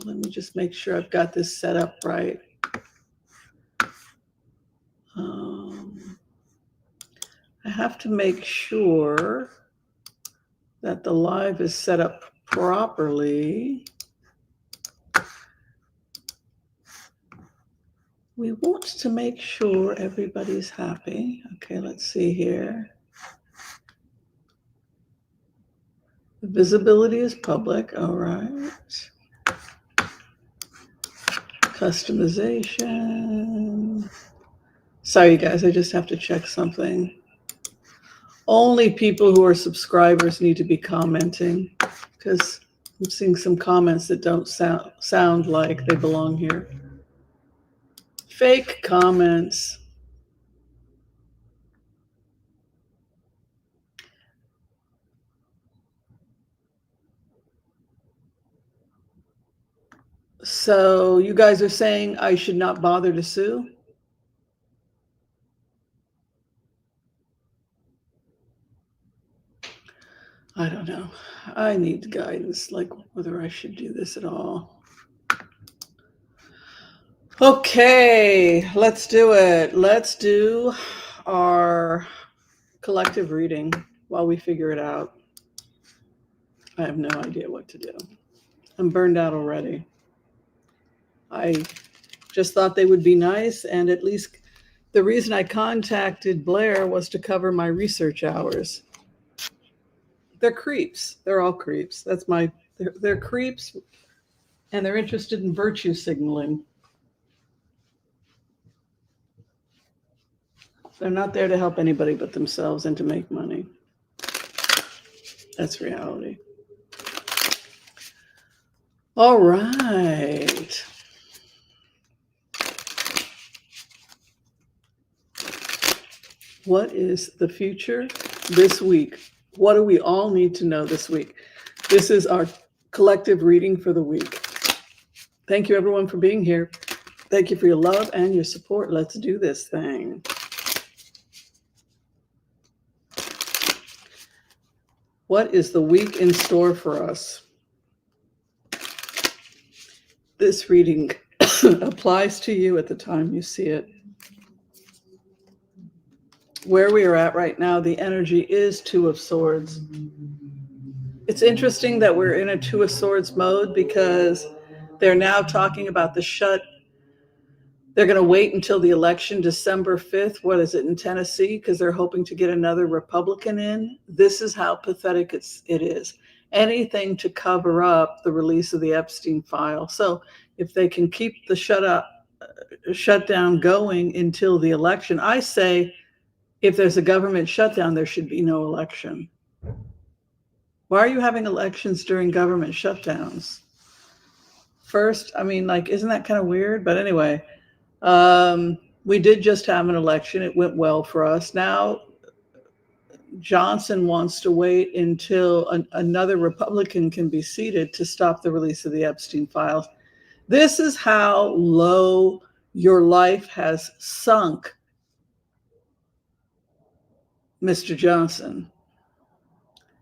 Let me just make sure I've got this set up right. I have to make sure that the live is set up properly. We want to make sure everybody's happy. Okay, let's see here. The visibility is public. All right. Customization. Sorry, you guys, I just have to check something. Only people who are subscribers need to be commenting, because I'm seeing some comments that don't sound like they belong here. Fake comments. So you guys are saying I should not bother to sue? I don't know. I need guidance, like whether I should do this at all. Okay, let's do it. Let's do our collective reading while we figure it out. I have no idea what to do. I'm burned out already. I just thought they would be nice, and at least the reason I contacted Blair was to cover my research hours. They're creeps. They're all creeps. They're creeps, and they're interested in virtue signaling. They're not there to help anybody but themselves and to make money. That's reality. All right. What is the future this week? What do we all need to know this week? This is our collective reading for the week. Thank you, everyone, for being here. Thank you for your love and your support. Let's do this thing. What is the week in store for us? This reading applies to you at the time you see it. Where we are at right now, the energy is Two of Swords. It's interesting that we're in a Two of Swords mode, because they're now talking about they're going to wait until the election, December 5th. What is it, in Tennessee? Because they're hoping to get another Republican in. This is how pathetic it is. Anything to cover up the release of the Epstein file. So if they can keep the shutdown going until the election, I say if there's a government shutdown, there should be no election. Why are you having elections during government shutdowns? First, I mean, isn't that kind of weird? But anyway, We did just have an election. It went well for us. Now Johnson wants to wait until another Republican can be seated to stop the release of the Epstein files. This is how low your life has sunk, Mr. Johnson.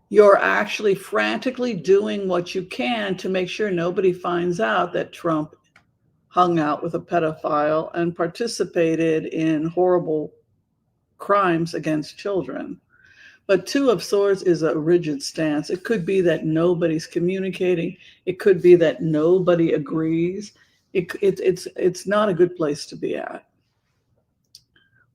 You're actually frantically doing what you can to make sure nobody finds out that Trump hung out with a pedophile and participated in horrible crimes against children. But Two of Swords is a rigid stance. It could be that nobody's communicating. It could be that nobody agrees. It's not a good place to be at.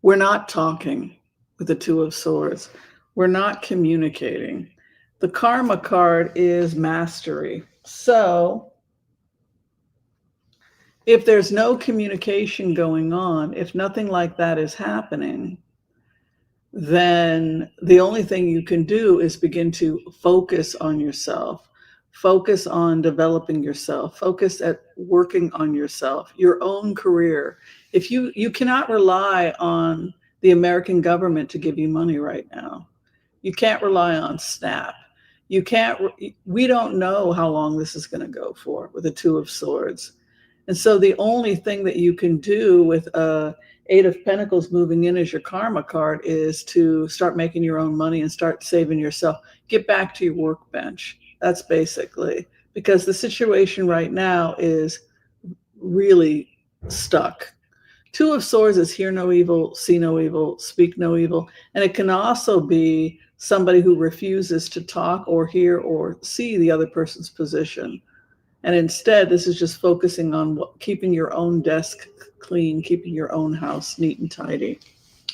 We're not talking with the Two of Swords. We're not communicating. The Karma card is mastery. So if there's no communication going on, if nothing like that is happening, then the only thing you can do is begin to focus on yourself, focus on developing yourself, focus at working on yourself, your own career. If you cannot rely on the American government to give you money right now. You can't rely on SNAP. You can't, we don't know how long this is going to go for with the Two of Swords. And so the only thing that you can do with Eight of Pentacles moving in as your karma card is to start making your own money and start saving yourself. Get back to your workbench. That's basically, because the situation right now is really stuck. Two of Swords is hear no evil, see no evil, speak no evil. And it can also be somebody who refuses to talk or hear or see the other person's position. And instead, this is just focusing on keeping your own desk clean, keeping your own house neat and tidy.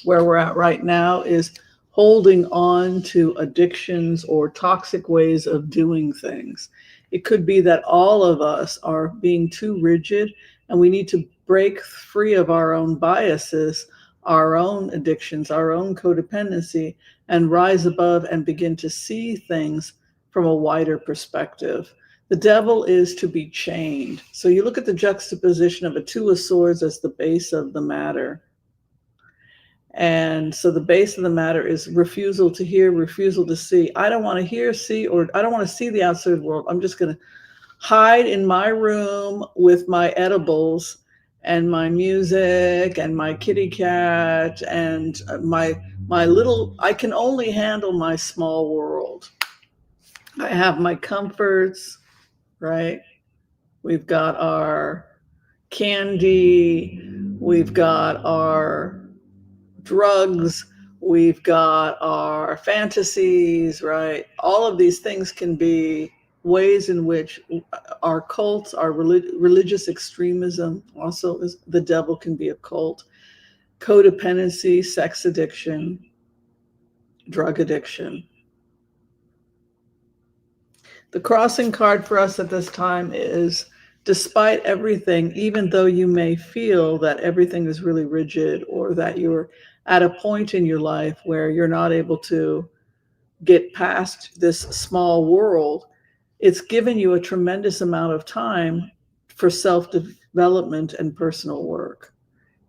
Where we're at right now is holding on to addictions or toxic ways of doing things. It could be that all of us are being too rigid and we need to break free of our own biases, our own addictions, our own codependency, and rise above and begin to see things from a wider perspective. The devil is to be chained. So you look at the juxtaposition of a Two of Swords as the base of the matter. And so the base of the matter is refusal to hear, refusal to see. I don't want to hear, see, or I don't want to see the outside world. I'm just going to hide in my room with my edibles and my music and my kitty cat and my little, I can only handle my small world. I have my comforts, right? We've got our candy, we've got our drugs, we've got our fantasies, right? All of these things can be ways in which our cults, our religious extremism, also is, the devil can be a cult, codependency, sex addiction, drug addiction. The crossing card for us at this time is, despite everything, even though you may feel that everything is really rigid or that you're at a point in your life where you're not able to get past this small world, it's given you a tremendous amount of time for self-development and personal work.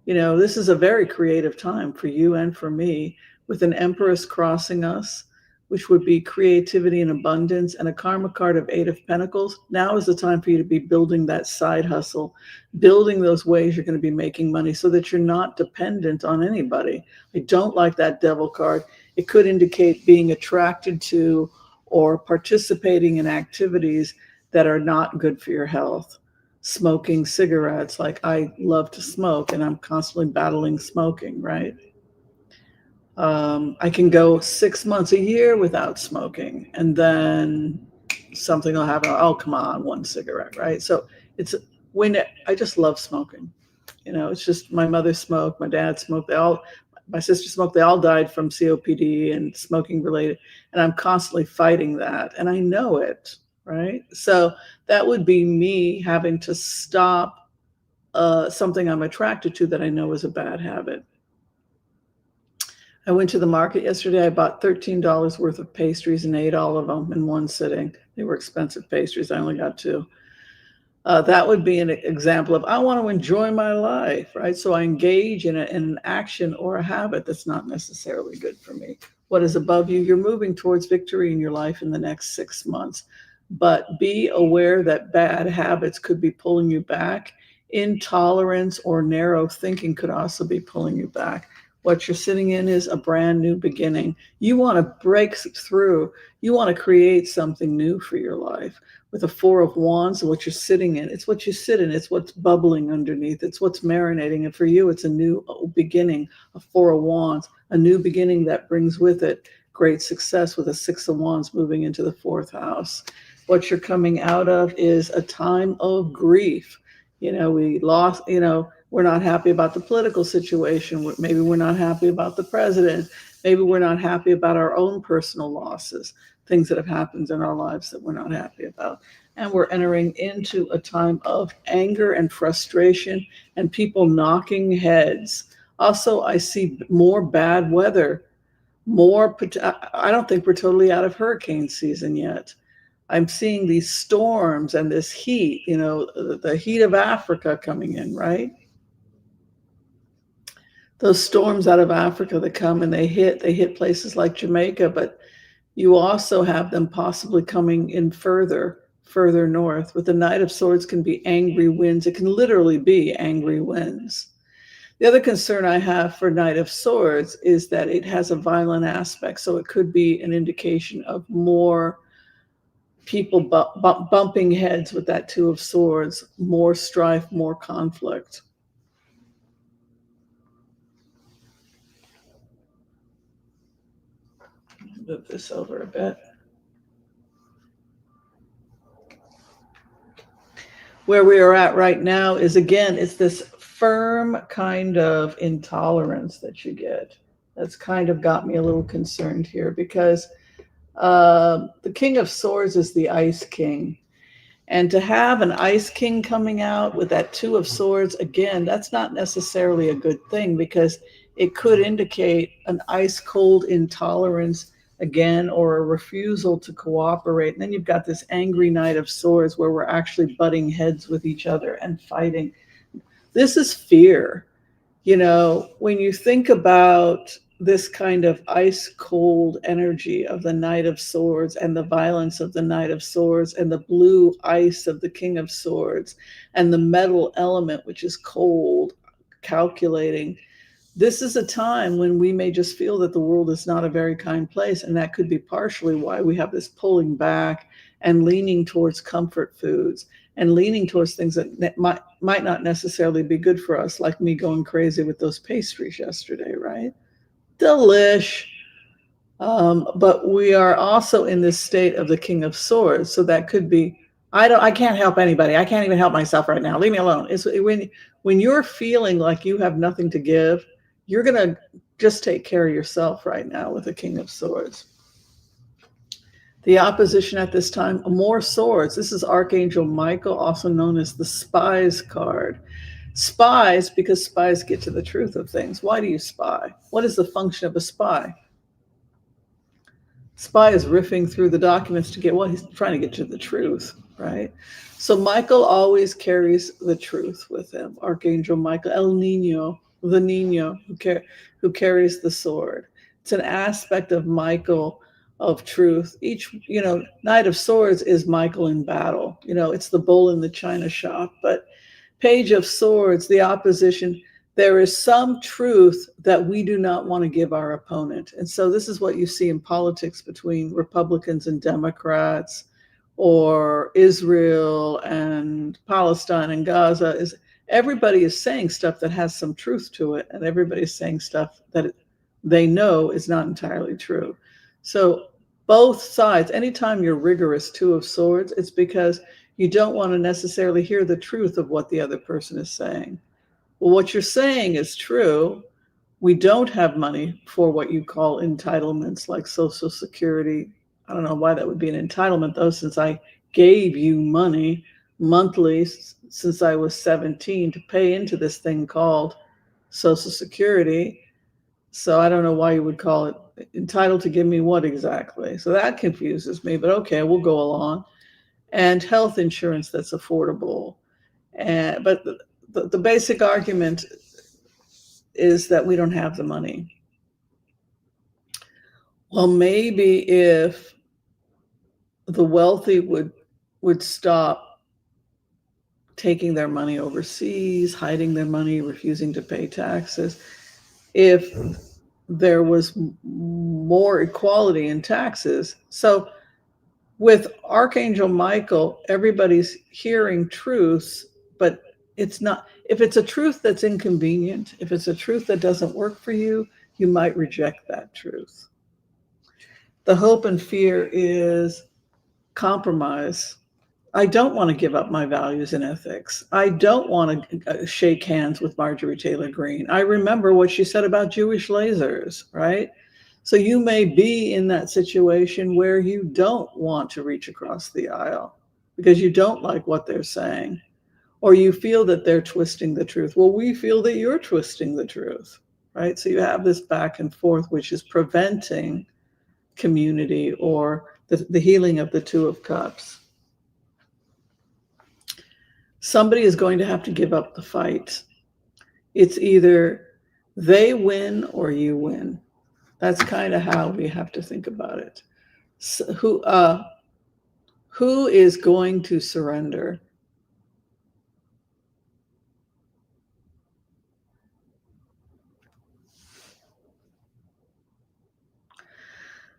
You know, this is a very creative time for you and for me, with an Empress crossing us, which would be creativity and abundance, and a karma card of Eight of Pentacles. Now is the time for you to be building that side hustle, building those ways you're going to be making money so that you're not dependent on anybody. I don't like that devil card. It could indicate being attracted to or participating in activities that are not good for your health. Smoking cigarettes, like I love to smoke and I'm constantly battling smoking, right? I can go 6 months, a year without smoking, and then something will happen. Oh, come on, one cigarette, right? So it's when I just love smoking. You know, it's just my mother smoked, my dad smoked, my sister smoked. They all died from COPD and smoking related, and I'm constantly fighting that, and I know it, right? So that would be me having to stop something I'm attracted to that I know is a bad habit. I went to the market yesterday. I bought $13 worth of pastries and ate all of them in one sitting. They were expensive pastries. I only got two. That would be an example of I want to enjoy my life, right? So I engage in an action or a habit that's not necessarily good for me. What is above you? You're moving towards victory in your life in the next 6 months, but be aware that bad habits could be pulling you back. Intolerance or narrow thinking could also be pulling you back. What you're sitting in is a brand new beginning. You want to break through. You want to create something new for your life. With a Four of Wands, what you're sitting in, it's what you sit in, it's what's bubbling underneath, it's what's marinating. And for you, it's a new beginning, a Four of Wands, a new beginning that brings with it great success with a Six of Wands moving into the fourth house. What you're coming out of is a time of grief. We lost, we're not happy about the political situation. Maybe we're not happy about the president. Maybe we're not happy about our own personal losses, things that have happened in our lives that we're not happy about. And we're entering into a time of anger and frustration and people knocking heads. Also, I see more bad weather, I don't think we're totally out of hurricane season yet. I'm seeing these storms and this heat, the heat of Africa coming in, right? Those storms out of Africa that come and they hit places like Jamaica, but you also have them possibly coming in further north. With the Knight of Swords can be angry winds. It can literally be angry winds. The other concern I have for Knight of Swords is that it has a violent aspect. So it could be an indication of more people bumping heads with that Two of Swords, more strife, more conflict. Move this over a bit. Where we are at right now is, again, it's this firm kind of intolerance that you get. That's kind of got me a little concerned here because the King of Swords is the Ice King. And to have an Ice King coming out with that Two of Swords, again, that's not necessarily a good thing because it could indicate an ice cold intolerance again, or a refusal to cooperate. And then you've got this angry Knight of Swords where we're actually butting heads with each other and fighting. This is fear. When you think about this kind of ice cold energy of the Knight of Swords and the violence of the Knight of Swords and the blue ice of the King of Swords and the metal element, which is cold, calculating, this is a time when we may just feel that the world is not a very kind place. And that could be partially why we have this pulling back and leaning towards comfort foods and leaning towards things that might not necessarily be good for us, like me going crazy with those pastries yesterday, right? Delish. But we are also in this state of the King of Swords. So that could be, I can't help anybody. I can't even help myself right now. Leave me alone. It's when you're feeling like you have nothing to give, you're going to just take care of yourself right now with the King of Swords. The opposition at this time, more swords. This is Archangel Michael, also known as the Spies card. Spies, because spies get to the truth of things. Why do you spy? What is the function of a spy? Spy is riffing through the documents to get what he's trying to get to the truth, right? So Michael always carries the truth with him. Archangel Michael, El Nino, the Nino who carries the sword. It's an aspect of Michael of truth. Each, Knight of Swords is Michael in battle. It's the bull in the china shop. But Page of Swords, the opposition, there is some truth that we do not want to give our opponent. And so this is what you see in politics between Republicans and Democrats, or Israel and Palestine and Gaza, is everybody is saying stuff that has some truth to it, and everybody is saying stuff that they know is not entirely true. So both sides, anytime you're rigorous Two of Swords, it's because you don't want to necessarily hear the truth of what the other person is saying. Well, what you're saying is true. We don't have money for what you call entitlements like Social Security. I don't know why that would be an entitlement, though, since I gave you money monthly since I was 17 to pay into this thing called Social Security. So I don't know why you would call it entitled to give me what exactly. So that confuses me, but okay, we'll go along. and health insurance that's affordable. But the basic argument is that we don't have the money. Well, maybe if the wealthy would stop taking their money overseas, hiding their money, refusing to pay taxes, if there was more equality in taxes. So with Archangel Michael, everybody's hearing truths, but it's not, if it's a truth that's inconvenient, if it's a truth that doesn't work for you, you might reject that truth. The hope and fear is compromise. I don't want to give up my values and ethics. I don't want to shake hands with Marjorie Taylor Greene. I remember what she said about Jewish lasers, right? So you may be in that situation where you don't want to reach across the aisle because you don't like what they're saying, or you feel that they're twisting the truth. Well, we feel that you're twisting the truth, right? So you have this back and forth, which is preventing community or the healing of the Two of Cups. Somebody is going to have to give up the fight. It's either they win or you win. That's kind of how we have to think about it. So who is going to surrender?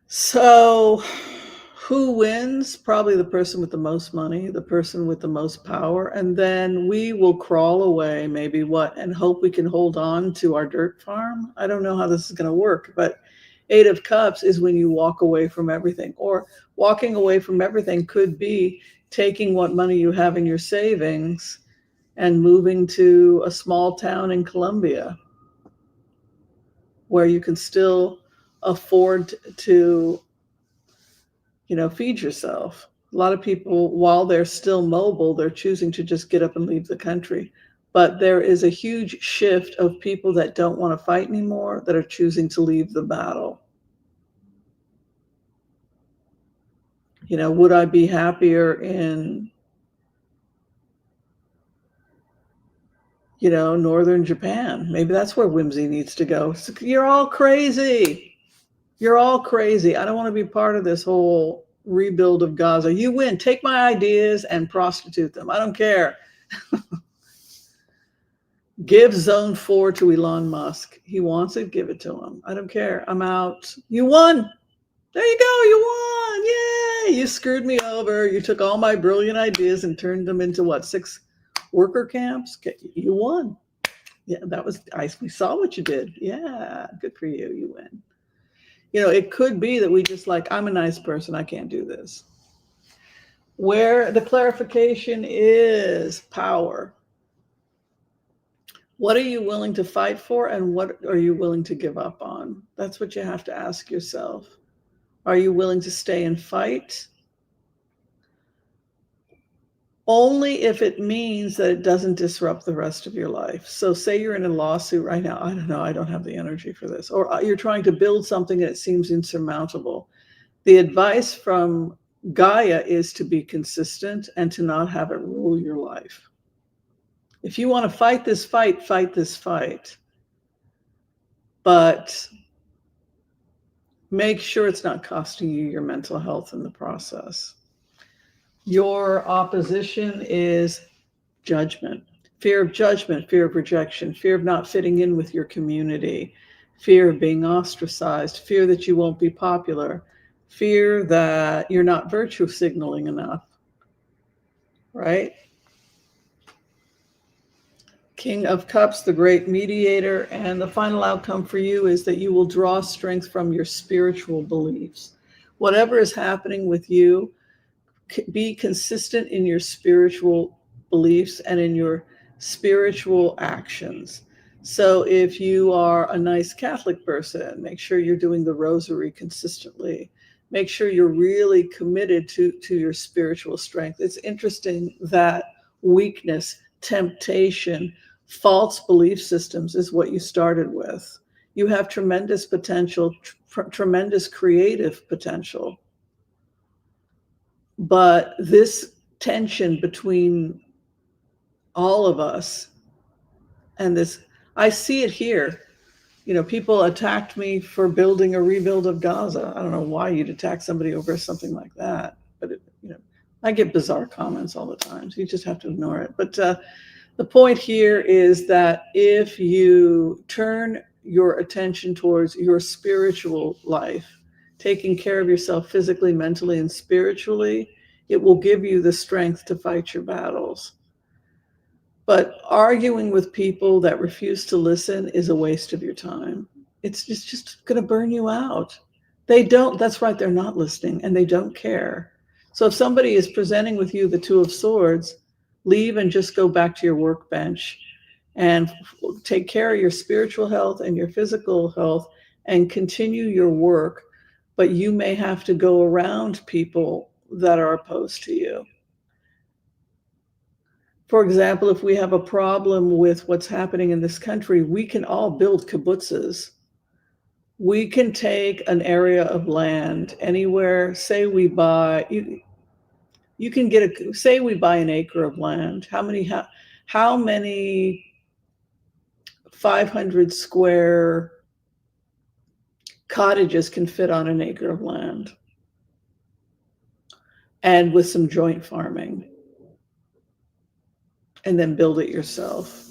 So who wins? Probably the person with the most money, the person with the most power. And then we will crawl away, maybe and hope we can hold on to our dirt farm. I don't know how this is going to work, but Eight of Cups is when you walk away from everything. Or walking away from everything could be taking what money you have in your savings and moving to a small town in Colombia where you can still afford to, feed yourself. A lot of people, while they're still mobile, they're choosing to just get up and leave the country. But there is a huge shift of people that don't want to fight anymore that are choosing to leave the battle. Would I be happier in, northern Japan? Maybe that's where Whimsy needs to go. You're all crazy. You're all crazy. I don't want to be part of this whole rebuild of Gaza. You win. Take my ideas and prostitute them. I don't care. Give Zone 4 to Elon Musk. He wants it, give it to him. I don't care. I'm out. You won. There you go. You won. Yay. You screwed me over. You took all my brilliant ideas and turned them into 6 worker camps? You won. Yeah, we saw what you did. Yeah, good for you. You win. It could be that we just I'm a nice person. I can't do this. Where the clarification is power. What are you willing to fight for, and what are you willing to give up on? That's what you have to ask yourself. Are you willing to stay and fight? Only if it means that it doesn't disrupt the rest of your life. So say you're in a lawsuit right now. I don't know. I don't have the energy for this. Or you're trying to build something and it seems insurmountable. The advice from Gaia is to be consistent and to not have it rule your life. If you want to fight this fight, fight this fight. But make sure it's not costing you your mental health in the process. Your opposition is judgment, fear of judgment, fear of rejection, fear of not fitting in with your community, fear of being ostracized, fear that you won't be popular, fear that you're not virtue signaling enough, right? King of Cups, the great mediator, and the final outcome for you is that you will draw strength from your spiritual beliefs. Whatever is happening with you, be consistent in your spiritual beliefs and in your spiritual actions. So if you are a nice Catholic person, make sure you're doing the rosary consistently. Make sure you're really committed to your spiritual strength. It's interesting that weakness, temptation, false belief systems is what you started with. You have tremendous potential, tremendous creative potential. But this tension between all of us and this. I see it here. You know, people attacked me for building a rebuild of Gaza. I don't know why you'd attack somebody over something like that, but I get bizarre comments all the time, so you just have to ignore it. But the point here is that if you turn your attention towards your spiritual life, taking care of yourself physically, mentally, and spiritually, it will give you the strength to fight your battles. But arguing with people that refuse to listen is a waste of your time. It's just going to burn you out. They don't, that's right, they're not listening and they don't care. So if somebody is presenting with you the Two of Swords, leave and just go back to your workbench and take care of your spiritual health and your physical health and continue your work. But you may have to go around people that are opposed to you. For example, if we have a problem with what's happening in this country, we can all build kibbutzes. We can take an area of land anywhere. Say we buy, you can get say we buy an acre of land. How many 500 square cottages can fit on an acre of land? And with some joint farming. And then build it yourself.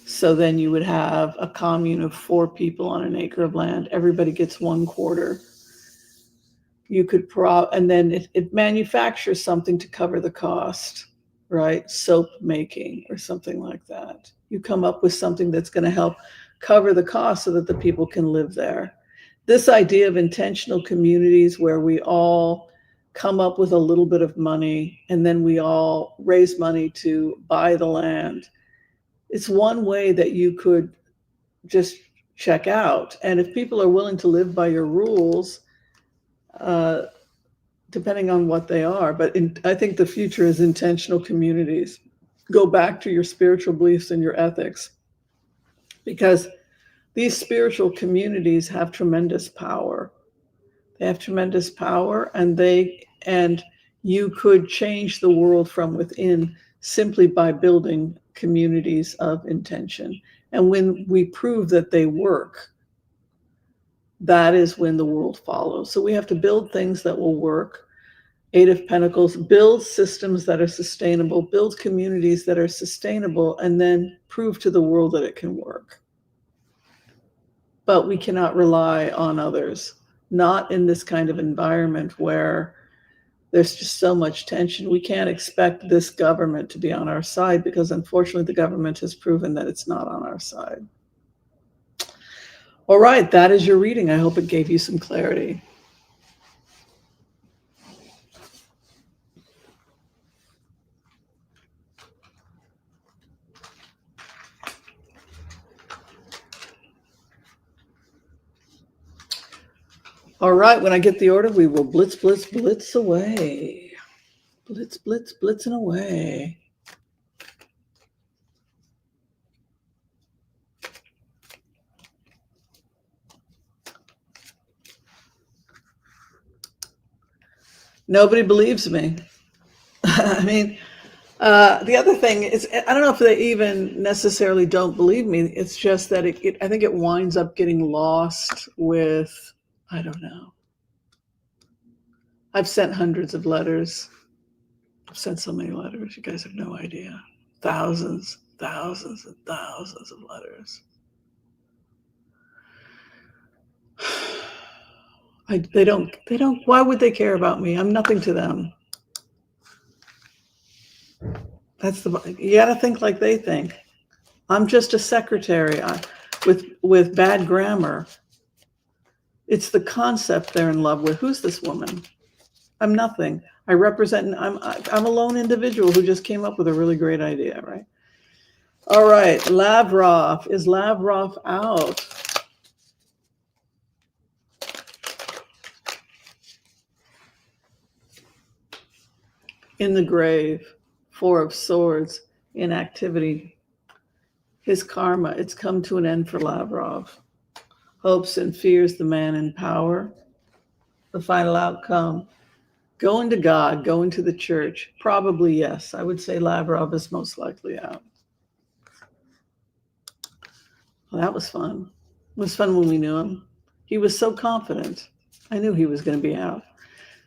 So then you would have a commune of 4 people on an acre of land. Everybody gets 1/4. You could and then it manufactures something to cover the cost, right? Soap making or something like that. You come up with something that's going to help cover the cost so that the people can live there. This idea of intentional communities where we all come up with a little bit of money and then we all raise money to buy the land. It's one way that you could just check out. And if people are willing to live by your rules, depending on what they are, but I think the future is intentional communities. Go back to your spiritual beliefs and your ethics, because these spiritual communities have tremendous power. They have tremendous power, and you could change the world from within simply by building communities of intention. And when we prove that they work, that is when the world follows. So we have to build things that will work. 8 of Pentacles, build systems that are sustainable, build communities that are sustainable, and then prove to the world that it can work. But we cannot rely on others. Not in this kind of environment where there's just so much tension. We can't expect this government to be on our side because unfortunately the government has proven that it's not on our side. All right, that is your reading. I hope it gave you some clarity. All right, when I get the order, we will blitz, blitz, blitz away. Blitz, blitz, blitzing away. Nobody believes me. I mean, the other thing is, I don't know if they even necessarily don't believe me. It's just that I think it winds up getting lost with, I don't know. I've sent hundreds of letters. I've sent so many letters. You guys have no idea. Thousands, thousands and thousands of letters. They don't, why would they care about me? I'm nothing to them. You got to think like they think. I'm just a secretary with bad grammar. It's the concept they're in love with. Who's this woman? I'm nothing. I'm a lone individual who just came up with a really great idea, right? All right, Lavrov. Is Lavrov out? In the grave, 4 of Swords, inactivity. His karma, it's come to an end for Lavrov. Hopes and fears the man in power. The final outcome, Going to God, going to the church, probably yes. I would say Lavrov is most likely out. Well, that was fun. It was fun when we knew him. He was so confident. I knew he was going to be out.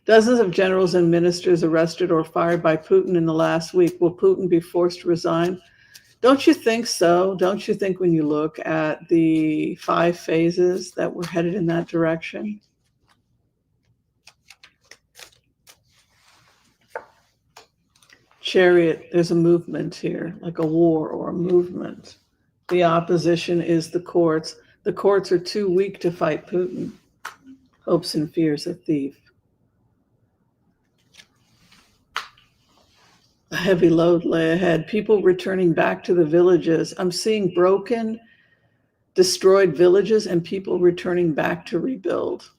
Dozens of generals and ministers arrested or fired by Putin in the last week. Will Putin be forced to resign? Don't you think so? Don't you think when you look at the 5 phases that were headed in that direction? Chariot, there's a movement here, like a war or a movement. The opposition is the courts. The courts are too weak to fight Putin. Hopes and fears a thief. A heavy load lay ahead. People returning back to the villages. I'm seeing broken, destroyed villages and people returning back to rebuild.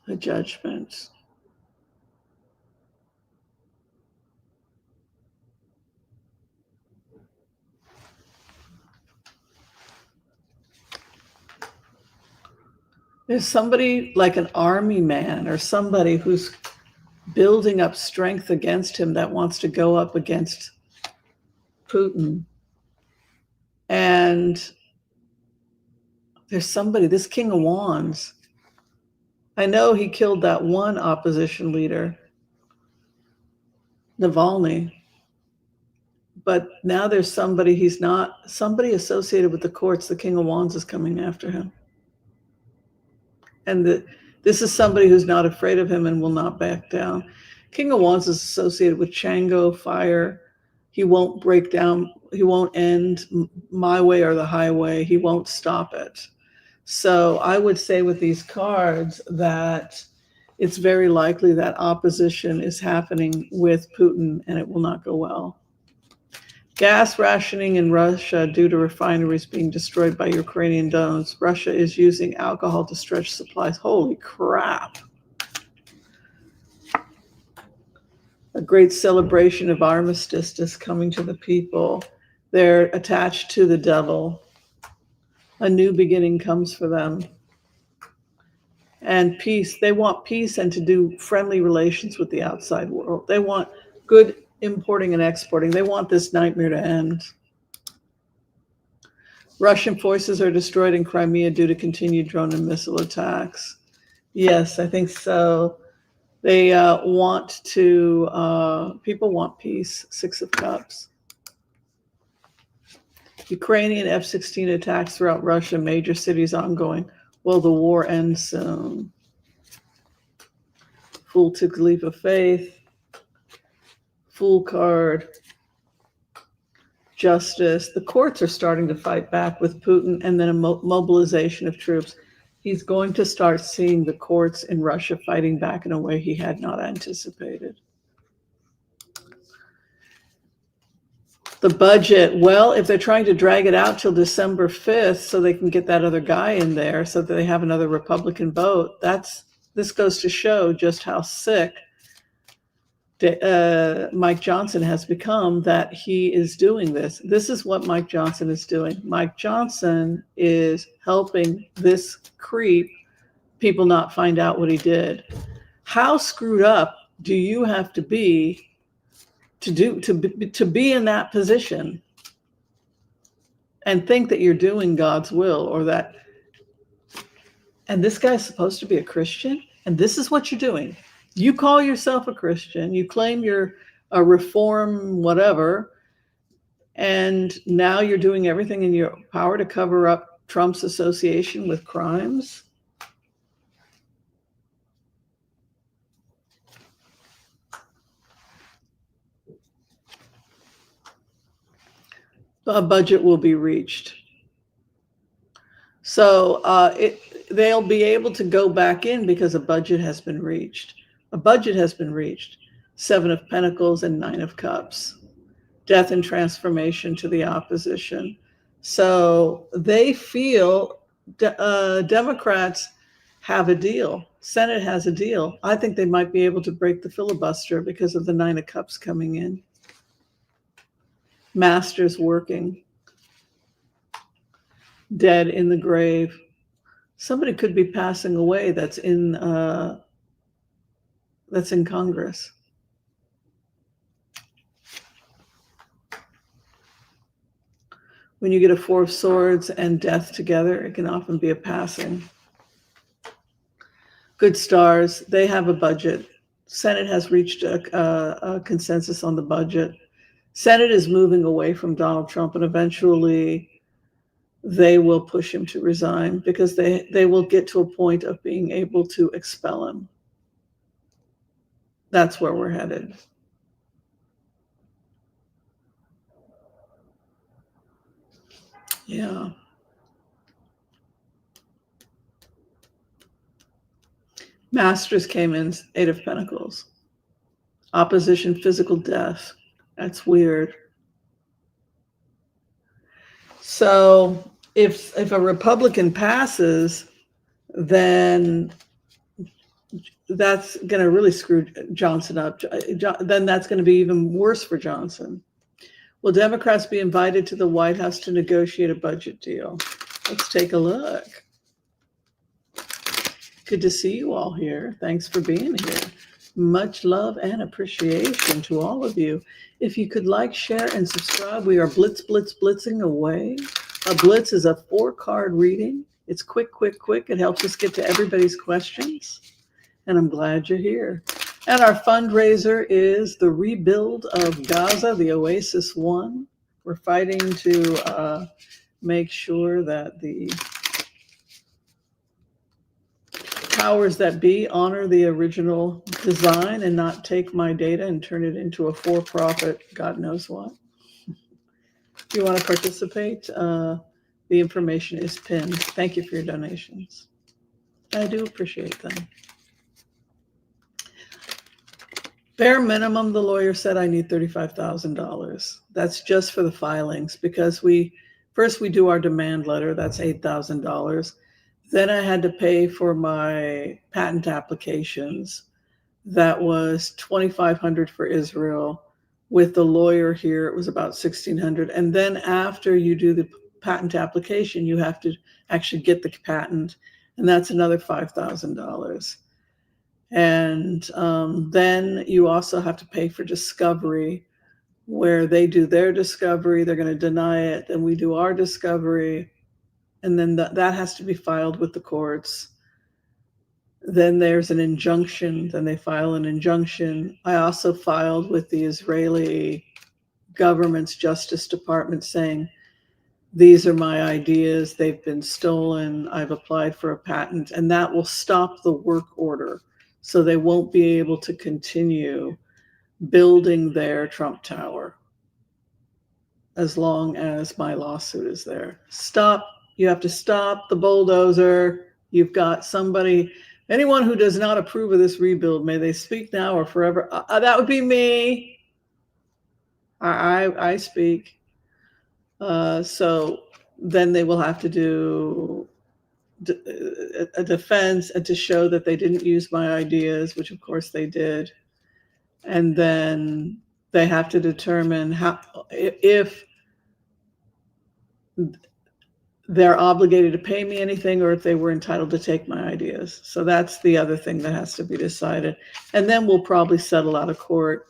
A judgment. There's somebody like an army man or somebody who's building up strength against him that wants to go up against Putin. And there's somebody, this King of Wands. I know he killed that one opposition leader, Navalny. But now there's somebody, he's not, somebody associated with the courts, the King of Wands is coming after him. And this is somebody who's not afraid of him and will not back down. King of Wands is associated with Chango, fire. He won't break down. He won't end my way or the highway. He won't stop it. So I would say with these cards that it's very likely that opposition is happening with Putin and it will not go well. Gas rationing in Russia due to refineries being destroyed by Ukrainian drones. Russia is using alcohol to stretch supplies. Holy crap. A great celebration of armistice is coming to the people. They're attached to the devil. A new beginning comes for them. And peace. They want peace and to do friendly relations with the outside world. They want good importing and exporting. They want this nightmare to end. Russian forces are destroyed in Crimea due to continued drone and missile attacks. Yes, I think so. They want to, people want peace. 6 of Cups. Ukrainian F-16 attacks throughout Russia, major cities ongoing. Will the war end soon? Fool took leap of faith. Fool card. Justice. The courts are starting to fight back with Putin and then a mobilization of troops. He's going to start seeing the courts in Russia fighting back in a way he had not anticipated. The budget, well, if they're trying to drag it out till December 5th so they can get that other guy in there so that they have another Republican vote, this goes to show just how sick Mike Johnson has become that he is doing this. This is what Mike Johnson is doing. Mike Johnson is helping this creep people not find out what he did. How screwed up do you have to be to be in that position and think that you're doing God's will or that, and this guy's supposed to be a Christian and this is what you're doing. You call yourself a Christian, you claim you're a reform whatever, and now you're doing everything in your power to cover up Trump's association with crimes. A budget will be reached. So they'll be able to go back in because a budget has been reached. A budget has been reached. 7 of Pentacles and 9 of Cups. Death and transformation to the opposition. So they feel Democrats have a deal. Senate has a deal. I think they might be able to break the filibuster because of the 9 of Cups coming in. Masters working. Dead in the grave. Somebody could be passing away that's in Congress. When you get a Four of Swords and death together, it can often be a passing. Good stars. They have a budget. Senate has reached a consensus on the budget. Senate is moving away from Donald Trump, and eventually they will push him to resign because they will get to a point of being able to expel him. That's where we're headed. Yeah. Masters came in, Eight of Pentacles. Opposition, physical death. That's weird. So if a Republican passes, then that's going to really screw Johnson up. Then that's going to be even worse for Johnson. Will Democrats be invited to the White House to negotiate a budget deal? Let's take a look. Good to see you all here. Thanks for being here. Much love and appreciation to all of you. If you could like, share, and subscribe, we are blitzing away. A blitz is a 4-card reading. It's quick. It helps us get to everybody's questions. And I'm glad you're here. And our fundraiser is the rebuild of Gaza, the Oasis One. We're fighting to make sure that the powers that be honor the original design and not take my data and turn it into a for-profit God knows what. If you want to participate, the information is pinned. Thank you for your donations. I do appreciate them. Bare minimum, the lawyer said I need $35,000. That's just for the filings because first we do our demand letter. That's $8,000. Then I had to pay for my patent applications. That was $2,500 for Israel. With the lawyer here, it was about $1,600. And then after you do the patent application, you have to actually get the patent, and that's another $5,000. And then you also have to pay for discovery, where they do their discovery, they're going to deny it, then we do our discovery, and then that has to be filed with the courts. Then there's an injunction, then they file an injunction. I also filed with the Israeli government's Justice Department saying, these are my ideas, they've been stolen, I've applied for a patent, and that will stop the work order. So they won't be able to continue building their Trump Tower as long as my lawsuit is there. You have to stop the bulldozer. You've got somebody, anyone who does not approve of this rebuild, may they speak now or forever. That would be me. I speak. So then they will have to do a defense and to show that they didn't use my ideas, which of course they did. And then they have to determine if they're obligated to pay me anything or if they were entitled to take my ideas. So that's the other thing that has to be decided. And then we'll probably settle out of court,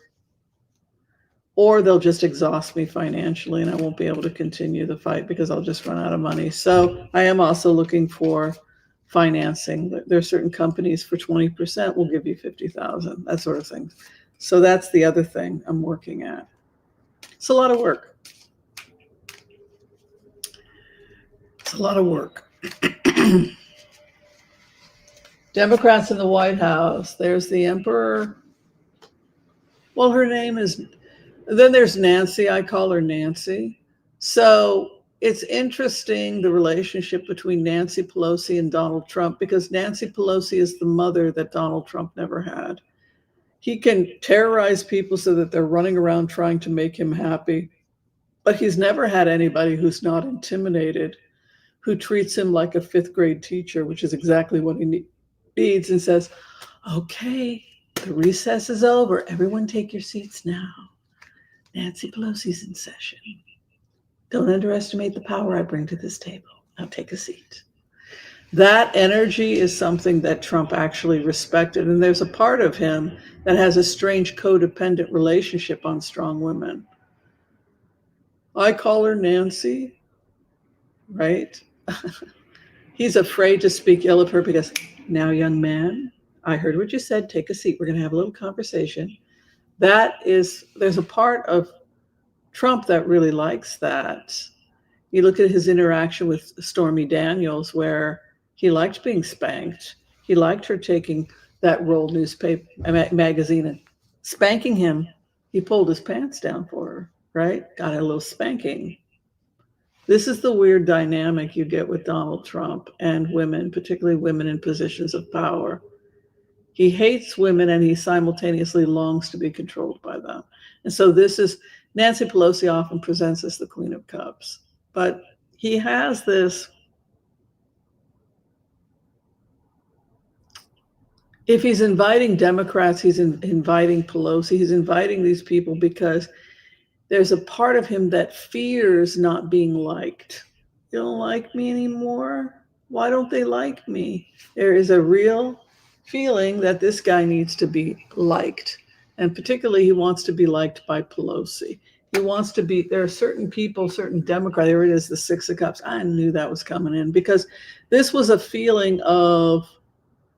or they'll just exhaust me financially and I won't be able to continue the fight because I'll just run out of money. So I am also looking for financing. There are certain companies for 20% will give you $50,000, that sort of thing. So that's the other thing I'm working at. It's a lot of work. It's a lot of work. Democrats in the White House. There's the emperor. Well, her name is, then there's Nancy. I call her Nancy. So it's interesting, the relationship between Nancy Pelosi and Donald Trump, because Nancy Pelosi is the mother that Donald Trump never had. He can terrorize people so that they're running around trying to make him happy. But he's never had anybody who's not intimidated, who treats him like a 5th grade teacher, which is exactly what he needs, and says, okay, the recess is over. Everyone take your seats now. Nancy Pelosi's in session. Don't underestimate the power I bring to this table. Now take a seat. That energy is something that Trump actually respected. And there's a part of him that has a strange codependent relationship on strong women. I call her Nancy, right? He's afraid to speak ill of her because, now, young man, I heard what you said. Take a seat. We're going to have a little conversation. There's a part of Trump that really likes that. You look at his interaction with Stormy Daniels, where he liked being spanked. He liked her taking that rolled newspaper magazine and spanking him. He pulled his pants down for her, right? Got a little spanking. This is the weird dynamic you get with Donald Trump and women, particularly women in positions of power. He hates women and he simultaneously longs to be controlled by them. And so Nancy Pelosi often presents as the Queen of Cups. But he has this, if he's inviting Democrats, he's inviting Pelosi, he's inviting these people because there's a part of him that fears not being liked. You don't like me anymore? Why don't they like me? There is a real feeling that this guy needs to be liked. And particularly, he wants to be liked by Pelosi. There are certain people, certain Democrats, there it is, the Six of Cups. I knew that was coming in because this was a feeling of,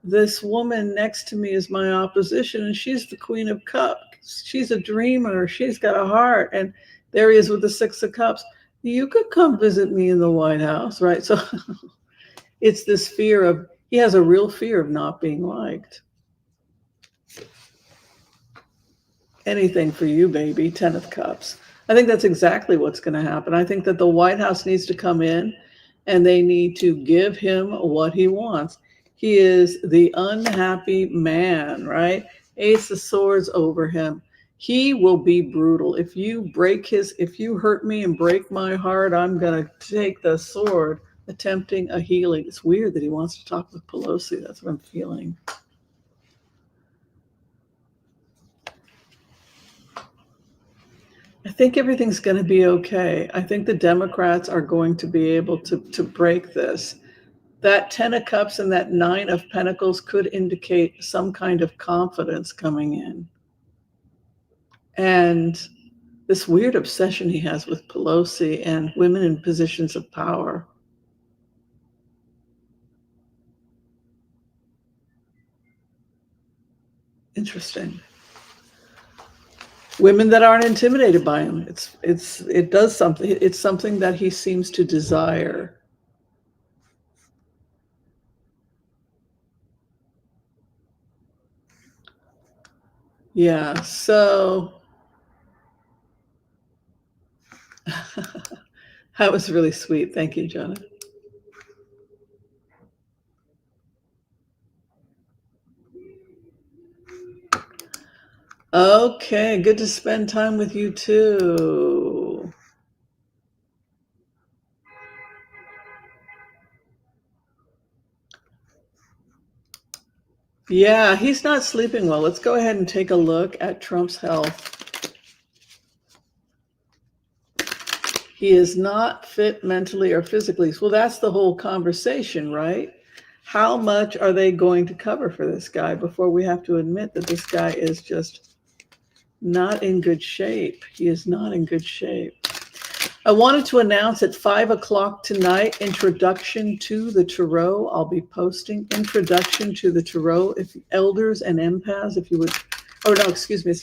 this woman next to me is my opposition and she's the Queen of Cups. She's a dreamer. She's got a heart. And there he is with the Six of Cups. You could come visit me in the White House, right? So it's this fear he has a real fear of not being liked. Anything for you, baby. 10 of Cups. I think that's exactly what's going to happen. I think that the White House needs to come in and they need to give him what he wants. He is the unhappy man, right? Ace of Swords over him. He will be brutal. If you hurt me and break my heart, I'm going to take the sword, attempting a healing. It's weird that he wants to talk with Pelosi. That's what I'm feeling. I think everything's going to be okay. I think the Democrats are going to be able to break this. That 10 of Cups and that 9 of Pentacles could indicate some kind of confidence coming in. And this weird obsession he has with Pelosi and women in positions of power. Interesting. Women that aren't intimidated by him. It does something. It's something that he seems to desire. Yeah, so that was really sweet. Thank you, Jonah. Okay, good to spend time with you too. Yeah, he's not sleeping well. Let's go ahead and take a look at Trump's health. He is not fit mentally or physically. Well, that's the whole conversation, right? How much are they going to cover for this guy before we have to admit that this guy is just not in good shape? He is not in good shape. I wanted to announce at 5 o'clock tonight, Introduction to the Tarot. I'll be posting Introduction to the Tarot. If elders and empaths, if you would, oh no, excuse me,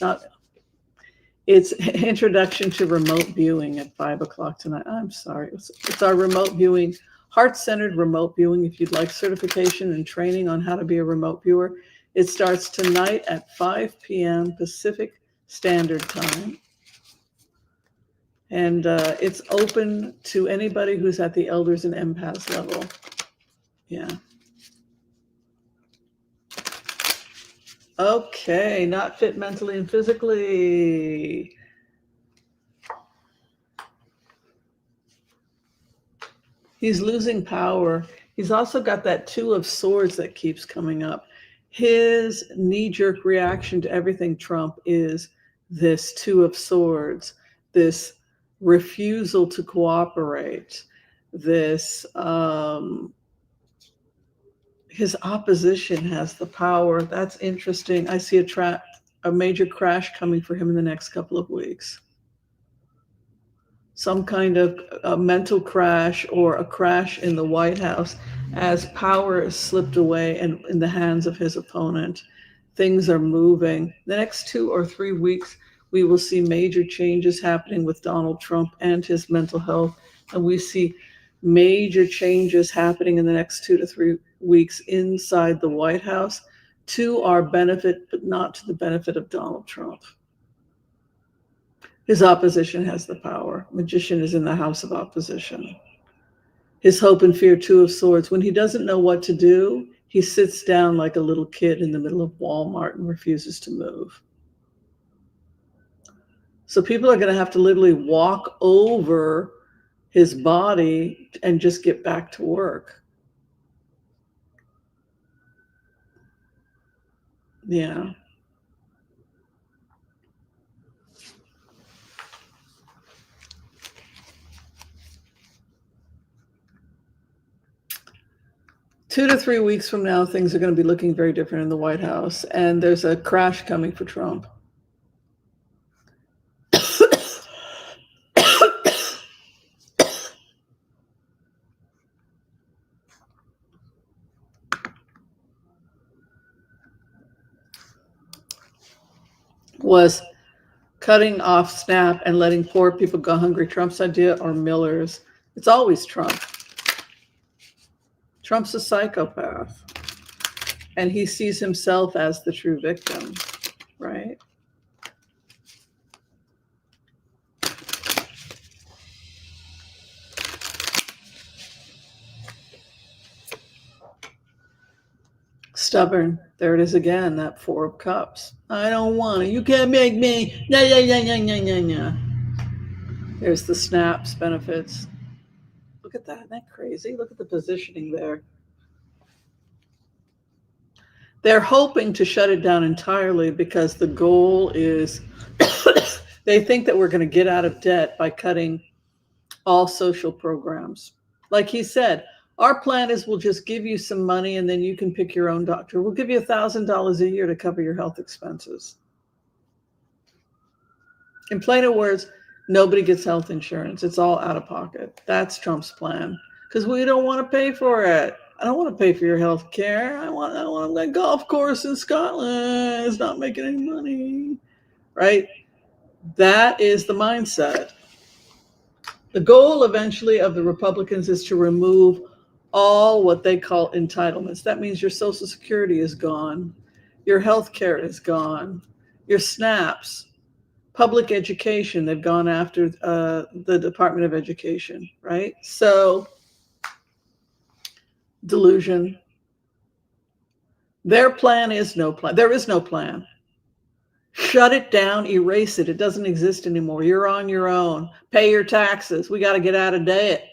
it's Introduction to Remote Viewing at 5 o'clock tonight. I'm sorry. It's our remote viewing, heart-centered remote viewing. If you'd like certification and training on how to be a remote viewer, it starts tonight at 5 p.m. Pacific Standard Time. And it's open to anybody who's at the elders and empaths level. Yeah. Okay, not fit mentally and physically. He's losing power. He's also got that 2 of Swords that keeps coming up. His knee-jerk reaction to everything Trump is this 2 of Swords, this refusal to cooperate, this his opposition has the power. That's interesting. I see a major crash coming for him in the next couple of weeks. Some kind of a mental crash or a crash in the White House as power is slipped away and in the hands of his opponent. Things are moving. The next 2 or 3 weeks, we will see major changes happening with Donald Trump and his mental health. And we see major changes happening in the next 2 to 3 weeks inside the White House to our benefit, but not to the benefit of Donald Trump. His opposition has the power. Magician is in the house of opposition. His hope and fear, 2 of swords. When he doesn't know what to do, he sits down like a little kid in the middle of Walmart and refuses to move. So people are going to have to literally walk over his body and just get back to work. Yeah. Two to 3 weeks from now, things are going to be looking very different in the White House, and there's a crash coming for Trump. Was cutting off SNAP and letting poor people go hungry Trump's idea or Miller's? It's always Trump. Trump's a psychopath, and he sees himself as the true victim, right? Stubborn. There it is again, that 4 of Cups. I don't want it. You can't make me. Yeah. There's the snaps benefits. Look at that. Isn't that crazy? Look at the positioning there. They're hoping to shut it down entirely because the goal is they think that we're going to get out of debt by cutting all social programs. Like he said, our plan is we'll just give you some money and then you can pick your own doctor. We'll give you $1,000 a year to cover your health expenses. In plainer words, nobody gets health insurance. It's all out of pocket. That's Trump's plan because we don't want to pay for it. I don't want to pay for your health care. I want that golf course in Scotland. It's not making any money, right? That is the mindset. The goal eventually of the Republicans is to remove all what they call entitlements. That means your Social Security is gone. Your health care is gone. Your SNAPs, public education, they've gone after the Department of Education, right? So, delusion. Their plan is no plan. There is no plan. Shut it down, erase it. It doesn't exist anymore. You're on your own. Pay your taxes. We got to get out of debt.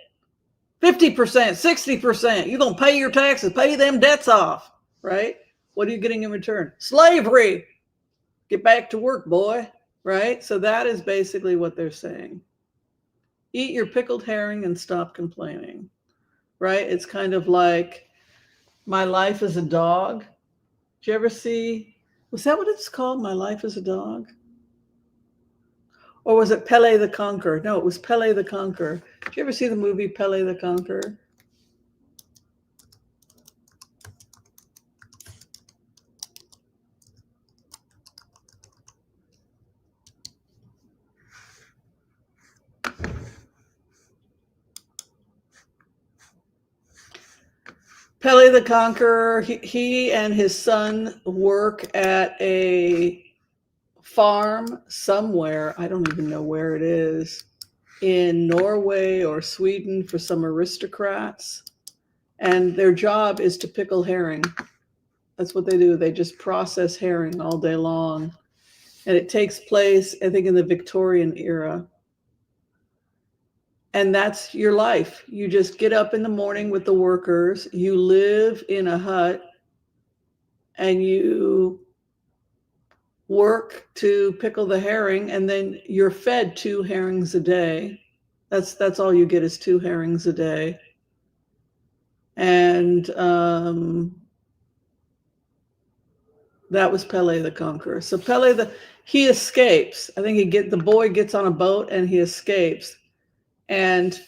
50%, 60%. You don't pay your taxes. Pay them debts off, right? What are you getting in return? Slavery. Get back to work, boy, right? So that is basically what they're saying. Eat your pickled herring and stop complaining, right? It's kind of like My Life as a Dog. Did you ever see, was that what it's called? My Life as a Dog? Or was it Pele the Conqueror? No, it was Pele the Conqueror. Did you ever see the movie Pele the Conqueror? Pele the Conqueror, he and his son work at a farm somewhere, I don't even know where it is, in Norway or Sweden for some aristocrats. And their job is to pickle herring. That's what they do. They just process herring all day long. And it takes place, I think, in the Victorian era. And that's your life. You just get up in the morning with the workers. You live in a hut and you work to pickle the herring, and then you're fed 2 herrings a day. That's all you get is 2 herrings a day. And That was Pele the Conqueror. So he escapes. I think the boy gets on a boat and he escapes. And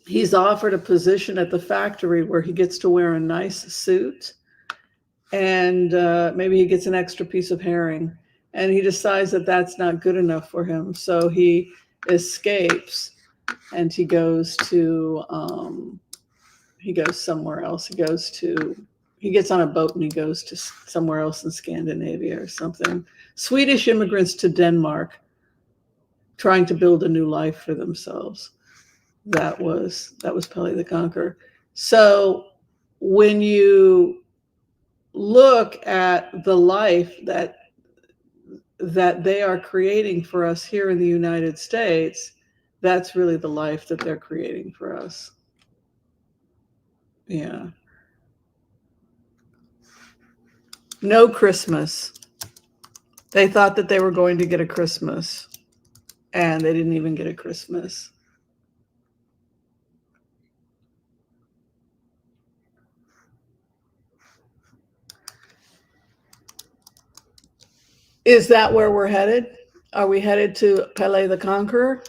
he's offered a position at the factory where he gets to wear a nice suit. And maybe he gets an extra piece of herring. And he decides that that's not good enough for him. So he escapes and he goes somewhere else. He gets on a boat and he goes to somewhere else in Scandinavia or something. Swedish immigrants to Denmark trying to build a new life for themselves. That was Pele the Conqueror. So when you look at the life that they are creating for us here in the United States, that's really the life that they're creating for us. Yeah. No Christmas. They thought that they were going to get a Christmas, and they didn't even get a Christmas. Is that where we're headed? Are we headed to Pele the Conqueror?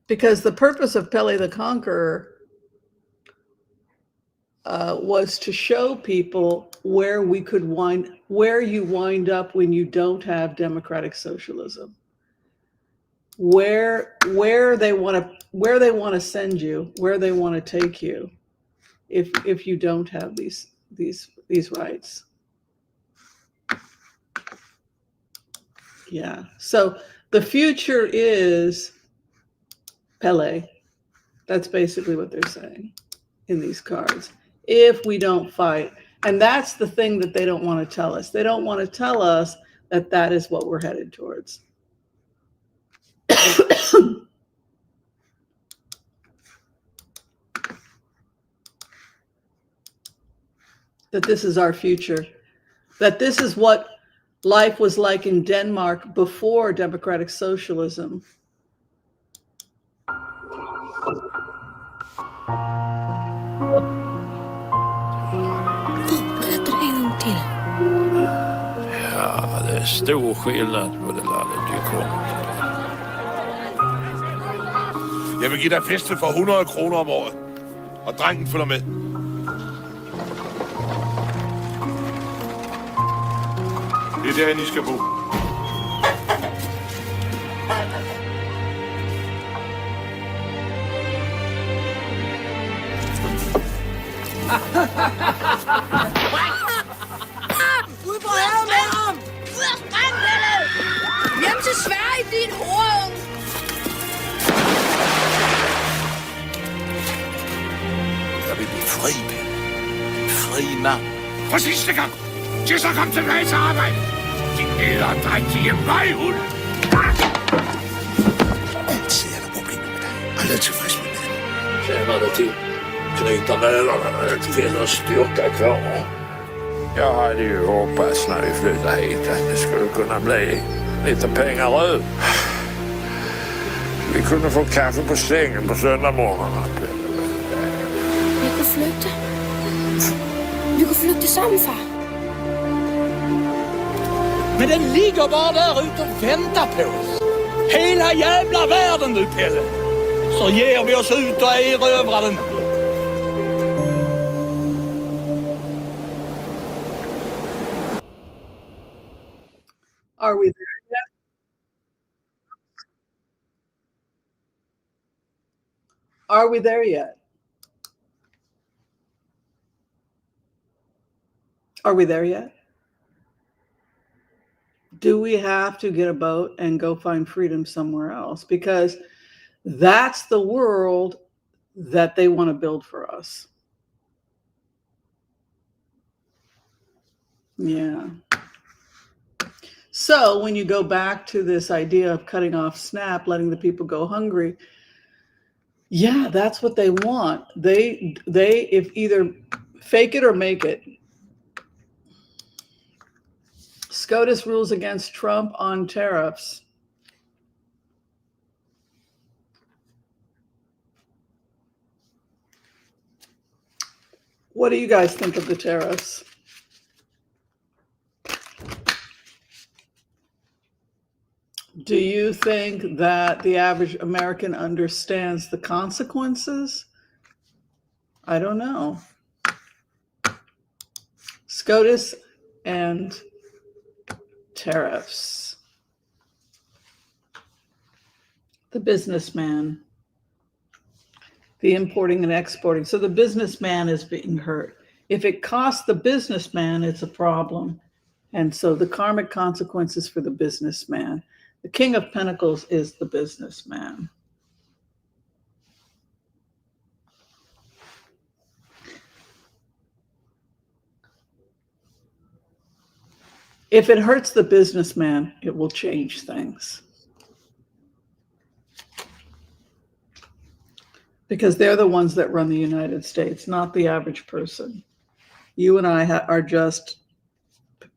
Because the purpose of Pele the Conqueror was to show people where you wind up when you don't have democratic socialism. Where they want to send you, where they want to take you, if you don't have these rights. Yeah. So the future is Pele. That's basically what they're saying in these cards. If we don't fight. And that's the thing that they don't want to tell us. They don't want to tell us that that is what we're headed towards. That this is our future. That this is what life was like in Denmark before democratic socialism.
Berätta en gång till.
Ja, det är stor skillnad på det landet du kommer till.
Jeg vil give dig festen for 100 kroner om året. Og drengen følger med. Det er der, I skal bo.
Ud på havet med ham! Ud af strandhældet! Hjem til Sverige, din horung!
Jeg vil blive fri, Pelle. Fri mand. For sidste gang. Til så kom tilbage til arbejde. Din æderdrægtige vejhund. Altid er der problemer med dig. Aldrig tilfreds med det.
Känner det till. Knyta nölarna, ett finns styrka kvar. Jag hade ju hoppats när vi flyttade hit att det skulle kunna bli lite pengar över. Vi kunde få kaffe på sängen på söndagmorgnarna.
Vi kan flytte. Vi kan flytte sammen, far.
Men den ligger bara där ute och väntar på oss. Hela jävla världen nu, Pelle. Så ger vi oss ut och erövrar den.
Are we there yet? Are we there yet? Are we there yet? Do we have to get a boat and go find freedom somewhere else? Because that's the world that they want to build for us. Yeah. So when you go back to this idea of cutting off SNAP, letting the people go hungry, yeah, that's what they want. They if either fake it or make it. SCOTUS rules against Trump on tariffs. What do you guys think of the tariffs? Do you think that the average American understands the consequences? I don't know. SCOTUS and tariffs. The businessman. The importing and exporting. So the businessman is being hurt. If it costs the businessman, it's a problem. And so the karmic consequences for the businessman. The King of Pentacles is the businessman. If it hurts the businessman, it will change things. Because they're the ones that run the United States, not the average person. You and I are just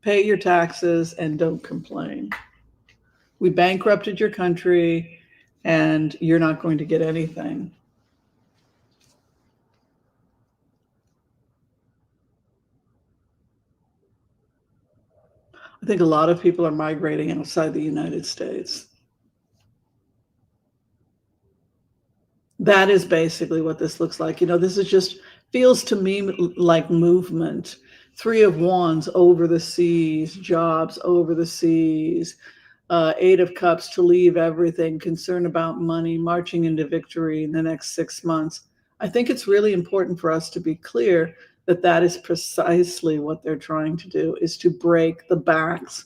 pay your taxes and don't complain. We bankrupted your country and you're not going to get anything. I think a lot of people are migrating outside the United States. That is basically what this looks like. You know, this is just feels to me like movement. 3 of Wands over the seas, jobs over the seas, 8 of Cups to leave everything, concern about money, marching into victory in the next 6 months. I think it's really important for us to be clear that that is precisely what they're trying to do, is to break the backs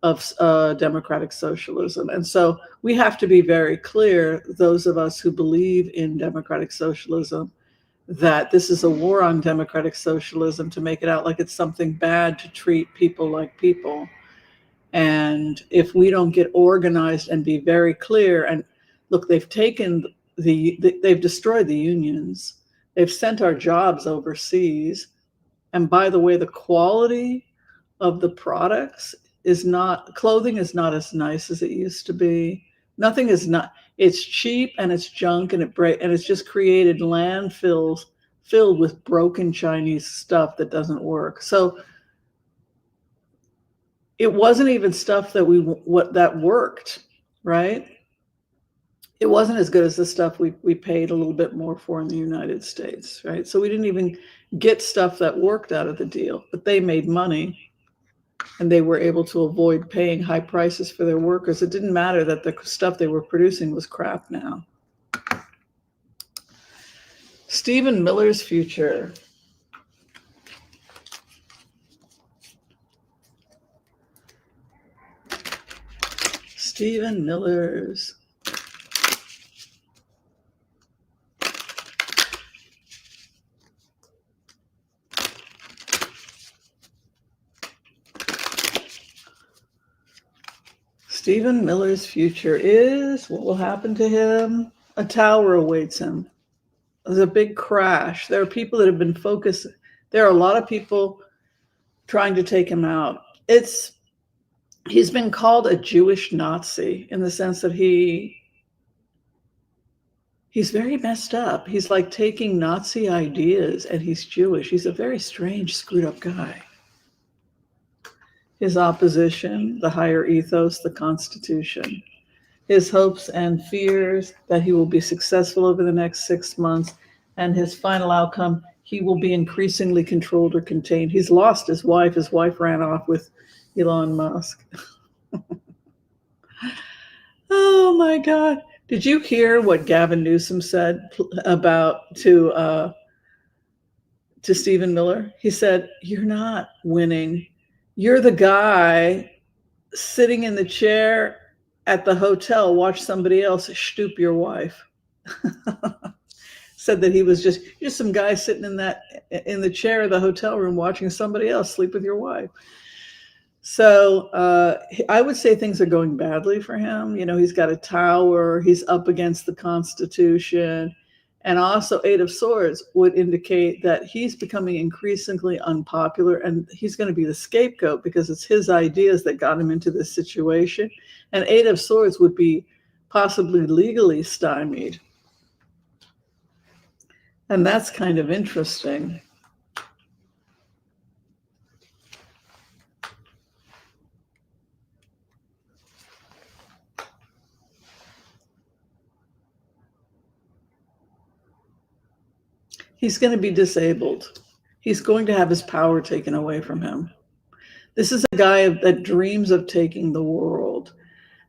of democratic socialism. And so we have to be very clear, those of us who believe in democratic socialism, that this is a war on democratic socialism to make it out like it's something bad to treat people like people. And if we don't get organized and be very clear, and look, they've taken they've destroyed the unions. They've sent our jobs overseas. And by the way, the quality of the products is not, clothing is not as nice as it used to be. Nothing is not, it's cheap and it's junk and it's just created landfills filled with broken Chinese stuff that doesn't work. So it wasn't even stuff that that worked, right? It wasn't as good as the stuff we paid a little bit more for in the United States, right? So we didn't even get stuff that worked out of the deal, but they made money and they were able to avoid paying high prices for their workers. It didn't matter that the stuff they were producing was crap now. Stephen Miller's future. Stephen Miller's. Stephen Miller's future is, what will happen to him? A tower awaits him. There's a big crash. There are people that have been focused. There are a lot of people trying to take him out. He's been called a Jewish Nazi in the sense that he's very messed up. He's like taking Nazi ideas and he's Jewish. He's a very strange, screwed up guy. His opposition, the higher ethos, the Constitution. His hopes and fears that he will be successful over the next 6 months, and his final outcome, he will be increasingly controlled or contained. He's lost his wife. His wife ran off with Elon Musk. Oh my God. Did you hear what Gavin Newsom said about to Stephen Miller? He said, "You're not winning. You're the guy sitting in the chair at the hotel, watch somebody else stoop your wife." Said that he was just some guy sitting in the chair of the hotel room watching somebody else sleep with your wife. So I would say things are going badly for him. You know, he's got a tower, he's up against the Constitution. And also 8 of Swords would indicate that he's becoming increasingly unpopular and he's going to be the scapegoat because it's his ideas that got him into this situation. And 8 of Swords would be possibly legally stymied. And that's kind of interesting. He's going to be disabled. He's going to have his power taken away from him. This is a guy that dreams of taking the world.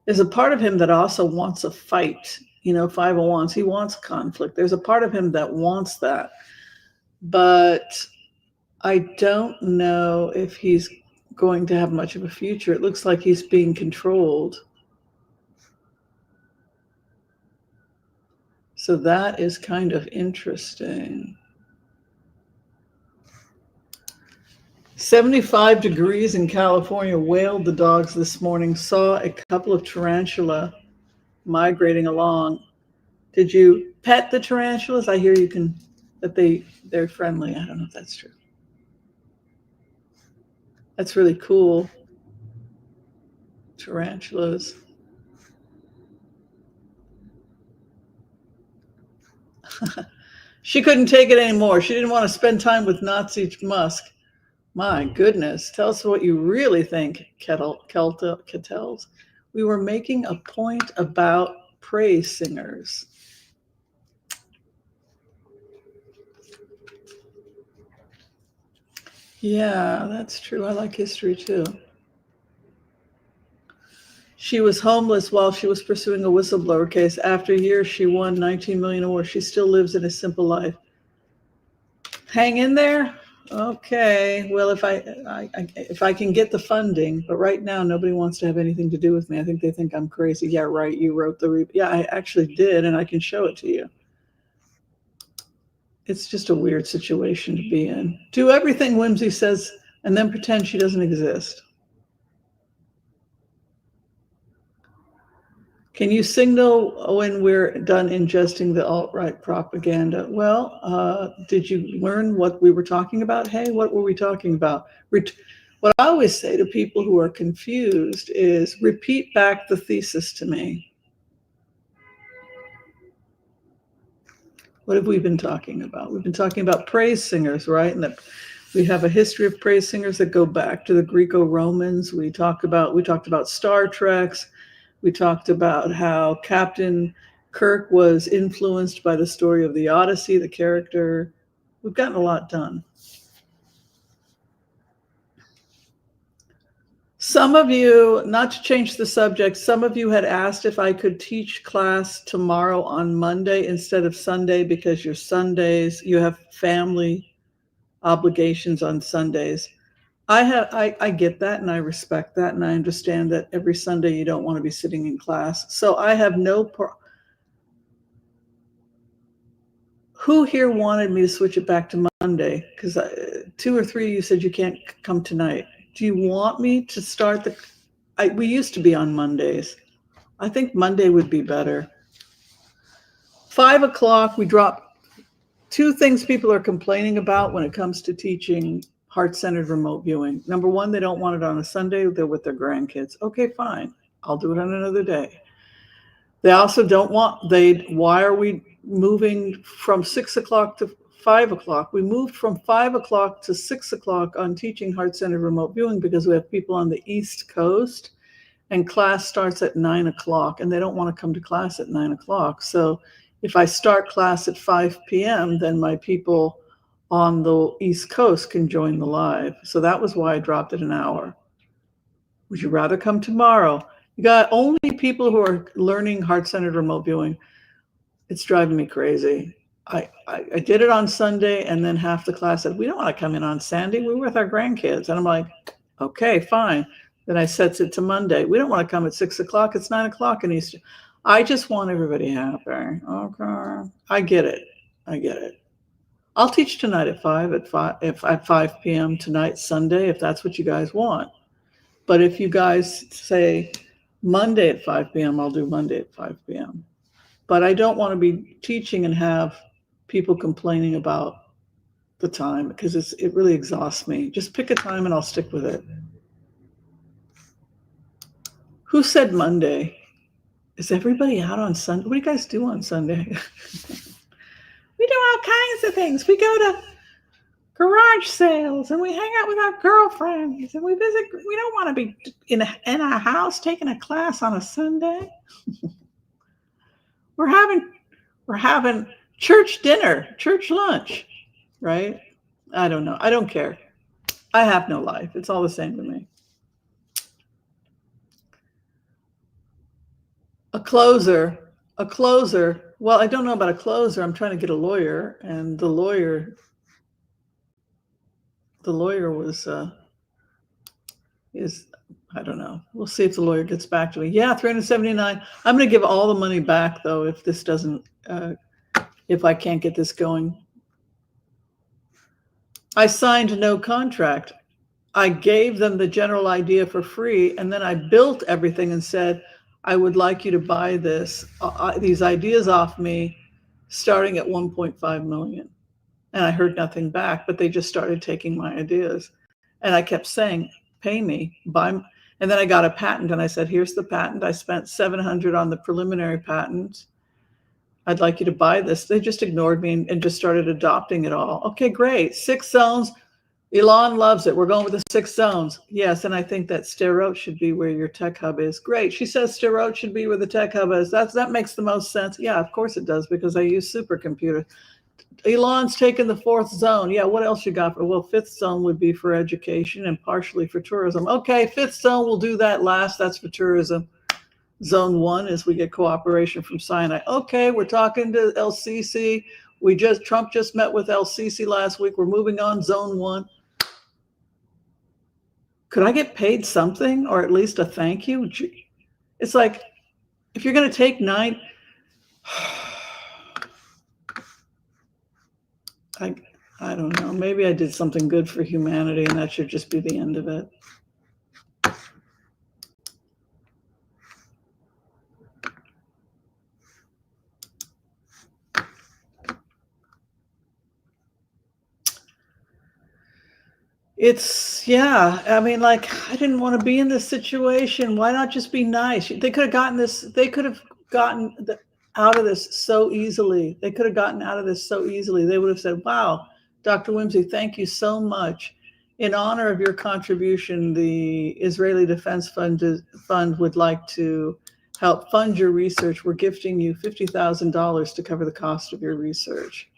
There's a part of him that also wants a fight. 501s, he wants conflict. There's a part of him that wants that. But I don't know if he's going to have much of a future. It looks like he's being controlled. So that is kind of interesting. 75 degrees in California. Wailed the dogs this morning. Saw a couple of tarantula migrating along. Did you pet the tarantulas? I hear you can, that they're friendly. I don't know if that's true. That's really cool. Tarantulas. She couldn't take it anymore. She didn't want to spend time with Nazi Musk. My goodness. Tell us what you really think, Kettles. We were making a point about praise singers. Yeah, that's true. I like history too. She was homeless while she was pursuing a whistleblower case. After years, she won 19 million awards. She still lives in a simple life. Hang in there. Okay. Well, if I can get the funding, but right now nobody wants to have anything to do with me. I think they think I'm crazy. Yeah, right. You wrote the yeah, I actually did, and I can show it to you. It's just a weird situation to be in. Do everything Whimsy says and then pretend she doesn't exist. Can you signal when we're done ingesting the alt-right propaganda? Well, did you learn what we were talking about? Hey, what were we talking about? What I always say to people who are confused is repeat back the thesis to me. What have we been talking about? We've been talking about praise singers, right? And that we have a history of praise singers that go back to the Greco-Romans. We talked about Star Treks. We talked about how Captain Kirk was influenced by the story of the Odyssey, the character. We've gotten a lot done. Some of you, not to change the subject, some of you had asked if I could teach class tomorrow on Monday instead of Sunday because your Sundays, you have family obligations on Sundays. I get that and I respect that and I understand that every Sunday you don't want to be sitting in class. So I have no who here wanted me to switch it back to Monday? Because 2 or 3 you said you can't come tonight. Do you want me to start we used to be on Mondays. I think Monday would be better. 5 o'clock, we drop 2 things people are complaining about when it comes to teaching heart-centered remote viewing. Number one, they don't want it on a Sunday. They're with their grandkids. Okay, fine. I'll do it on another day. They also don't want, why are we moving from 6 o'clock to 5 o'clock? We moved from 5 o'clock to 6 o'clock on teaching heart-centered remote viewing because we have people on the East Coast and class starts at 9 o'clock and they don't want to come to class at 9 o'clock. So if I start class at 5 p.m., then my people on the East Coast can join the live. So that was why I dropped it an hour. Would you rather come tomorrow? You got only people who are learning heart-centered remote viewing. It's driving me crazy. I did it on Sunday and then half the class said, we don't want to come in on Sunday. We're with our grandkids. And I'm like, okay, fine. Then I sets it to Monday. We don't want to come at 6 o'clock. It's 9 o'clock in Eastern. I just want everybody happy. Okay. I get it. I'll teach tonight at 5 p.m. tonight, Sunday, if that's what you guys want. But if you guys say Monday at 5 p.m., I'll do Monday at 5 p.m. But I don't want to be teaching and have people complaining about the time because it really exhausts me. Just pick a time and I'll stick with it. Who said Monday? Is everybody out on Sunday? What do you guys do on Sunday? We do all kinds of things. We go to garage sales and we hang out with our girlfriends and we visit. We don't want to be in our house taking a class on a Sunday. We're having church dinner, church lunch. right? I don't know. I don't care. I have no life. It's all the same to me. A closer. Well, I don't know about a closer. I'm trying to get a lawyer, and the lawyer was is, I don't know. We'll see if the lawyer gets back to me. Yeah, 379. I'm going to give all the money back though if this doesn't if I can't get this going. I signed no contract. I gave them the general idea for free, and then I built everything and said, I would like you to buy these ideas off me starting at 1.5 million. And I heard nothing back, but they just started taking my ideas. And I kept saying, pay me, buy. And then I got a patent and I said, here's the patent. I spent 700 on the preliminary patent. I'd like you to buy this. They just ignored me and just started adopting it all. Okay, great. 6 zones. Elon loves it. We're going with the 6 zones. Yes, and I think that Sterot should be where your tech hub is. Great. She says Sterot should be where the tech hub is. That makes the most sense. Yeah, of course it does, because I use supercomputers. Elon's taken the 4th zone. Yeah, what else you got? Well, 5th zone would be for education and partially for tourism. Okay, 5th zone, we'll do that last. That's for tourism. Zone 1 is we get cooperation from Sinai. Okay, we're talking to El-Sisi. Trump just met with El-Sisi last week. We're moving on. Zone 1. Could I get paid something, or at least a thank you? It's like, if you're going to take 9, I don't know. Maybe I did something good for humanity, and that should just be the end of it. Yeah, I mean, like, I didn't want to be in this situation. Why not just be nice? They could have gotten out of this so easily. They could have gotten out of this so easily. They would have said, wow, Dr. Whimsy, thank you so much. In honor of your contribution, the Israeli Defense Fund would like to help fund your research. We're gifting you $50,000 to cover the cost of your research.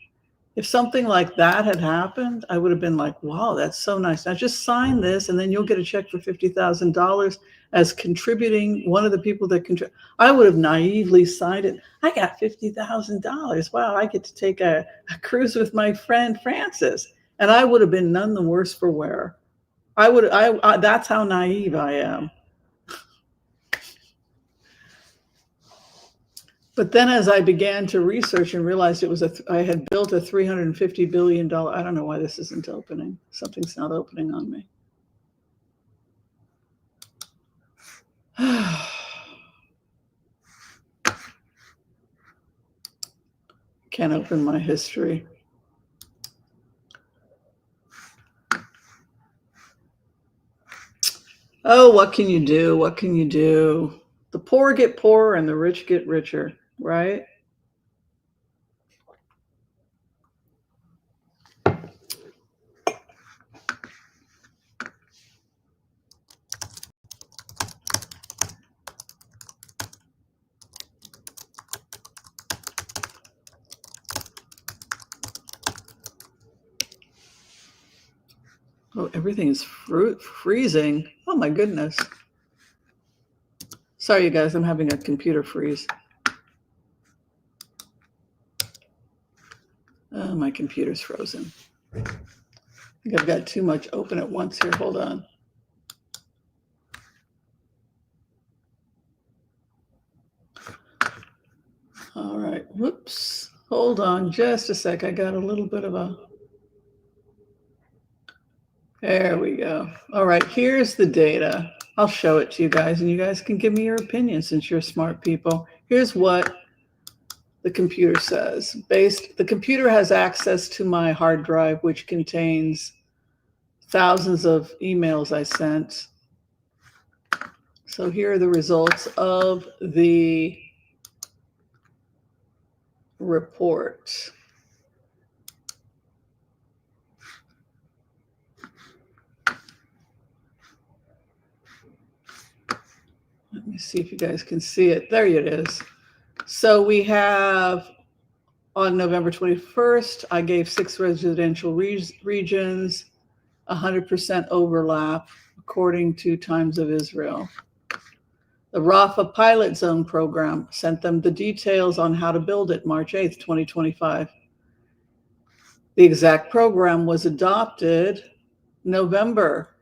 If something like that had happened, I would have been like, wow, that's so nice. Now just sign this and then you'll get a check for $50,000 as contributing, one of the people that contribute. I would have naively signed it. I got $50,000. Wow, I get to take a cruise with my friend Francis. And I would have been none the worse for wear. That's how naive I am. But then as I began to research and realized I had built a $350 billion, I don't know why this isn't opening. Something's not opening on me. Can't open my history. Oh, what can you do? What can you do? The poor get poorer and the rich get richer, right? Oh, everything is freezing. Oh my goodness. Sorry, you guys, I'm having a computer freeze. Oh, my computer's frozen. I think I've got too much open at once here. Hold on. All right. Whoops. Hold on just a sec. I got a little bit of a... There we go. All right. Here's the data. I'll show it to you guys, and you guys can give me your opinion since you're smart people. Here's what the computer says. The computer has access to my hard drive, which contains thousands of emails I sent. So here are the results of the report. Let me see if you guys can see it. There it is. So we have On November 21st, I gave 6 residential regions, 100% overlap, according to Times of Israel. The Rafah Pilot Zone program sent them the details on how to build it March 8th, 2025. The exact program was adopted November,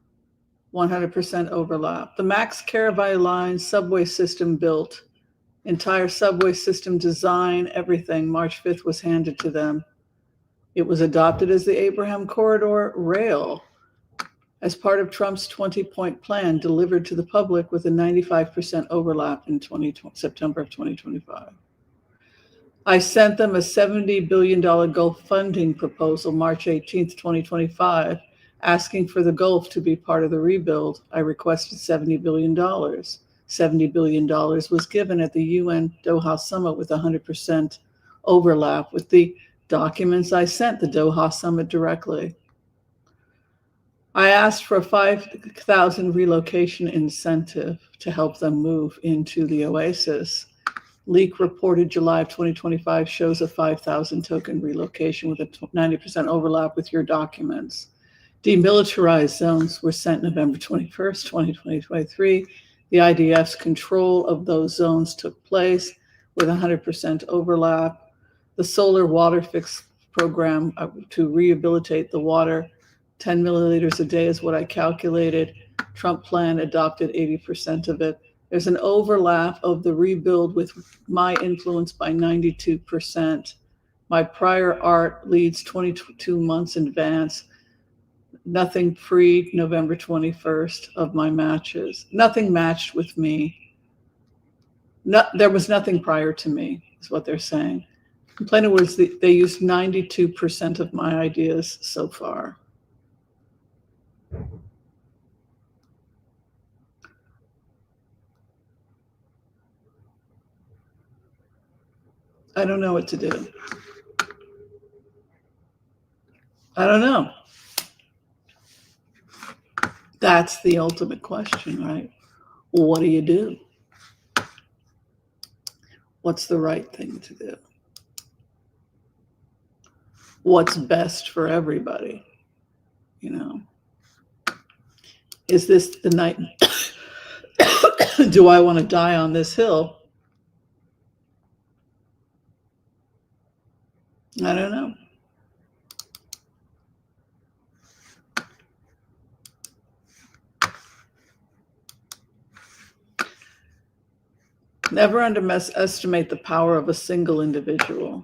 100% overlap. The Max Caravai Line subway system built, entire subway system design, everything, March 5th was handed to them. It was adopted as the Abraham Corridor Rail as part of Trump's 20-point plan delivered to the public with a 95% overlap in September of 2025. I sent them a $70 billion Gulf funding proposal March 18th, 2025, asking for the Gulf to be part of the rebuild. I requested $70 billion. $70 billion was given at the UN Doha Summit with 100% overlap with the documents I sent the Doha Summit directly. I asked for a 5,000 relocation incentive to help them move into the oasis. Leak reported July of 2025 shows a 5,000 token relocation with a 90% overlap with your documents. Demilitarized zones were sent November 21st, 2023. The IDF's control of those zones took place with 100% overlap. The solar water fix program to rehabilitate the water, 10 milliliters a day is what I calculated. Trump plan adopted 80% of it. There's an overlap of the rebuild with my influence by 92%. My prior art leads 22 months in advance. Nothing pre-November 21st of my matches. Nothing matched with me. There was nothing prior to me, is what they're saying. In plain words, they used 92% of my ideas so far. I don't know what to do. I don't know. That's the ultimate question, right? What do you do? What's the right thing to do? What's best for everybody? You know, is this the night? Do I want to die on this hill? I don't know. Never underestimate the power of a single individual.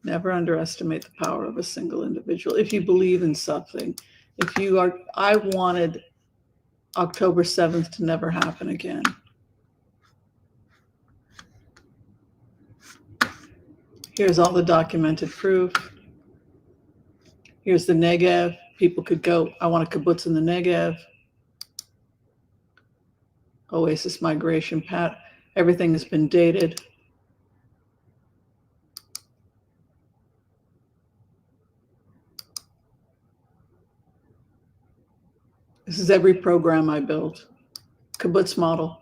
Never underestimate the power of a single individual. If you believe in something, I wanted October 7th to never happen again. Here's all the documented proof. Here's the Negev. People could go, I want a kibbutz in the Negev. Oasis migration path. Everything has been dated. This is every program I built. Kibbutz model.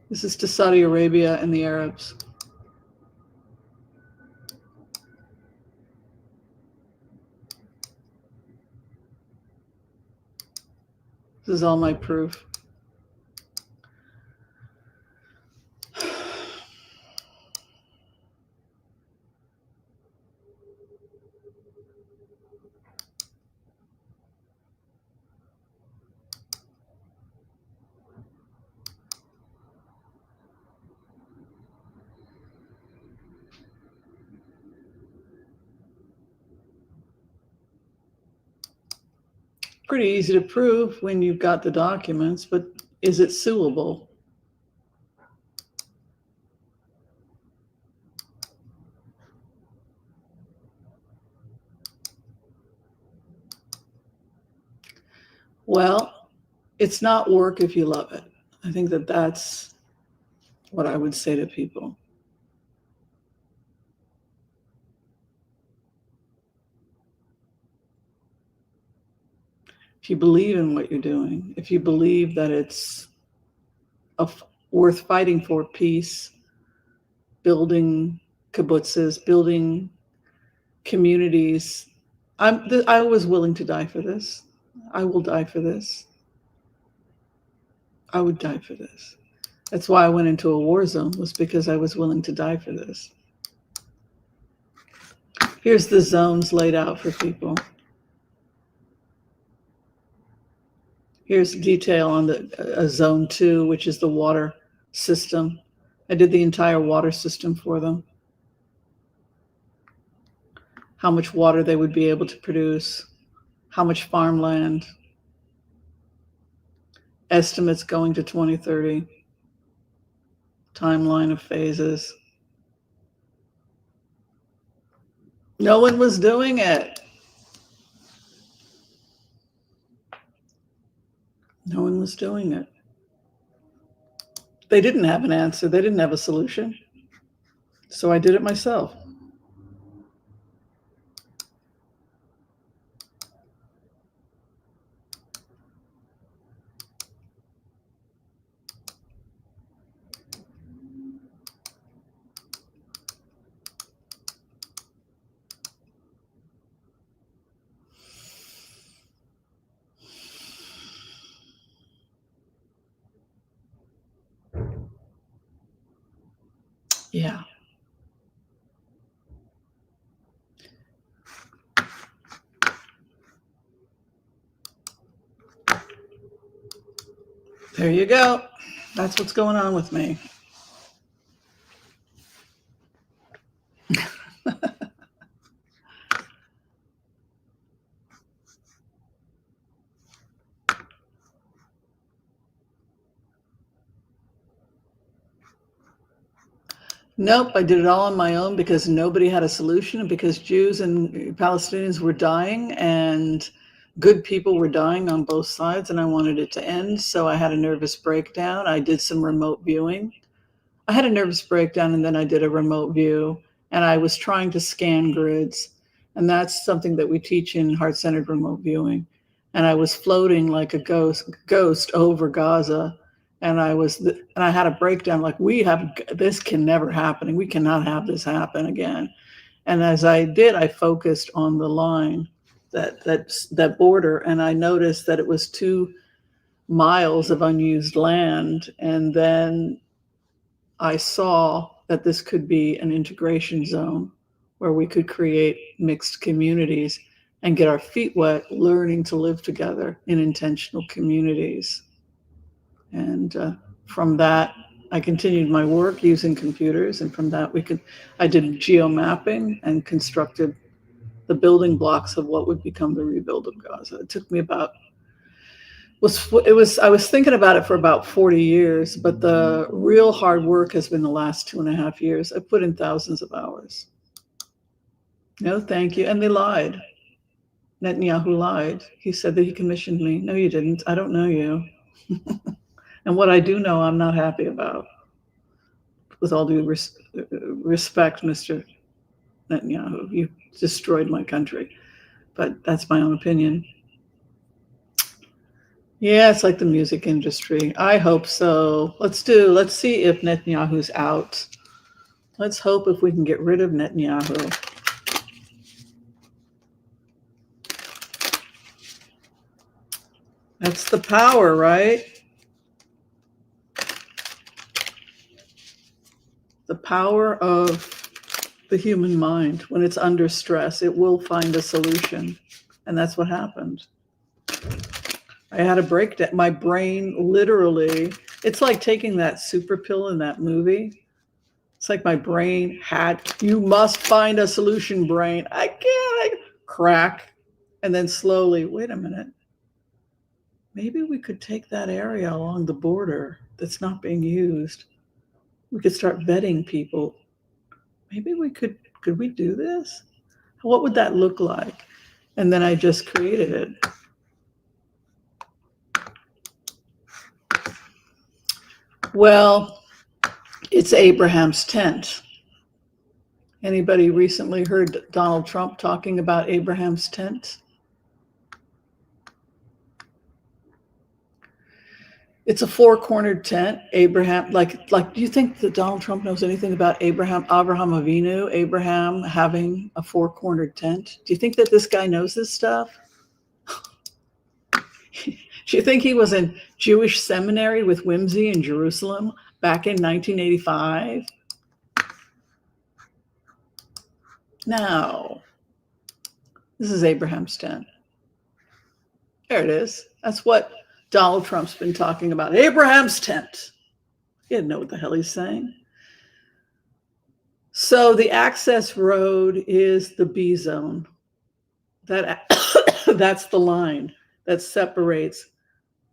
This is to Saudi Arabia and the Arabs. This is all my proof. Pretty easy to prove when you've got the documents, but is it suable? Well, it's not work if you love it. I think that's what I would say to people. if you believe in what you're doing, if you believe that it's worth fighting for peace, building kibbutzes, building communities. I was willing to die for this. I will die for this. I would die for this. That's why I went into a war zone, was because I was willing to die for this. Here's the zones laid out for people. Here's detail on the zone 2, which is the water system. I did the entire water system for them. How much water they would be able to produce, how much farmland, estimates going to 2030, timeline of phases. No one was doing it. No one was doing it. They didn't have an answer. They didn't have a solution. So I did it myself. Yeah. There you go. That's what's going on with me. Nope, I did it all on my own because nobody had a solution, and because Jews and Palestinians were dying and good people were dying on both sides, and I wanted it to end. So I had a nervous breakdown. I did some remote viewing. I had a nervous breakdown, and then I did a remote view, and I was trying to scan grids. And that's something that we teach in heart-centered remote viewing. And I was floating like a ghost over Gaza. And I had a breakdown, like, this can never happen, and we cannot have this happen again. And as I did, I focused on the line, that border, and I noticed that it was 2 miles of unused land. And then I saw that this could be an integration zone where we could create mixed communities and get our feet wet, learning to live together in intentional communities. And from that, I continued my work using computers. And from that, I did geomapping and constructed the building blocks of what would become the rebuild of Gaza. It took me I was thinking about it for about 40 years, but the real hard work has been the last 2.5 years. I put in thousands of hours. No, thank you. And they lied. Netanyahu lied. He said that he commissioned me. No, you didn't. I don't know you. And what I do know, I'm not happy about. With all due respect, Mr. Netanyahu, you destroyed my country. But that's my own opinion. Yeah, it's like the music industry. I hope so. Let's see if Netanyahu's out. Let's hope if we can get rid of Netanyahu. That's the power, right? The power of the human mind. When it's under stress, it will find a solution. And that's what happened. I had a breakdown. My brain literally, it's like taking that super pill in that movie. It's like my brain you must find a solution, brain. I can't, crack. And then slowly, wait a minute. Maybe we could take that area along the border that's not being used. We could start vetting people. Maybe could we do this? What would that look like? And then I just created it. Well, it's Abraham's tent. Anybody recently heard Donald Trump talking about Abraham's tent? It's a four-cornered tent. Abraham, do you think that Donald Trump knows anything about Abraham Avinu, Abraham having a four-cornered tent? Do you think that this guy knows this stuff? Do you think he was in Jewish seminary with Whimsy in Jerusalem back in 1985? No. This is Abraham's tent. There it is. That's what Donald Trump's been talking about. Abraham's tent. He didn't know what the hell he's saying. So the access road is the B zone. That's the line that separates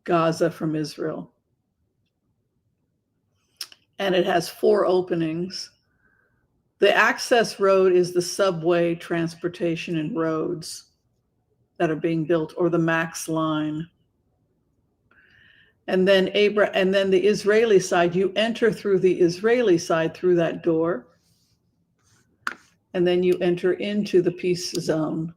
Gaza from Israel. And it has 4 openings. The access road is the subway transportation and roads that are being built, or the Max line. And then the Israeli side, you enter through the Israeli side through that door, and then you enter into the peace zone.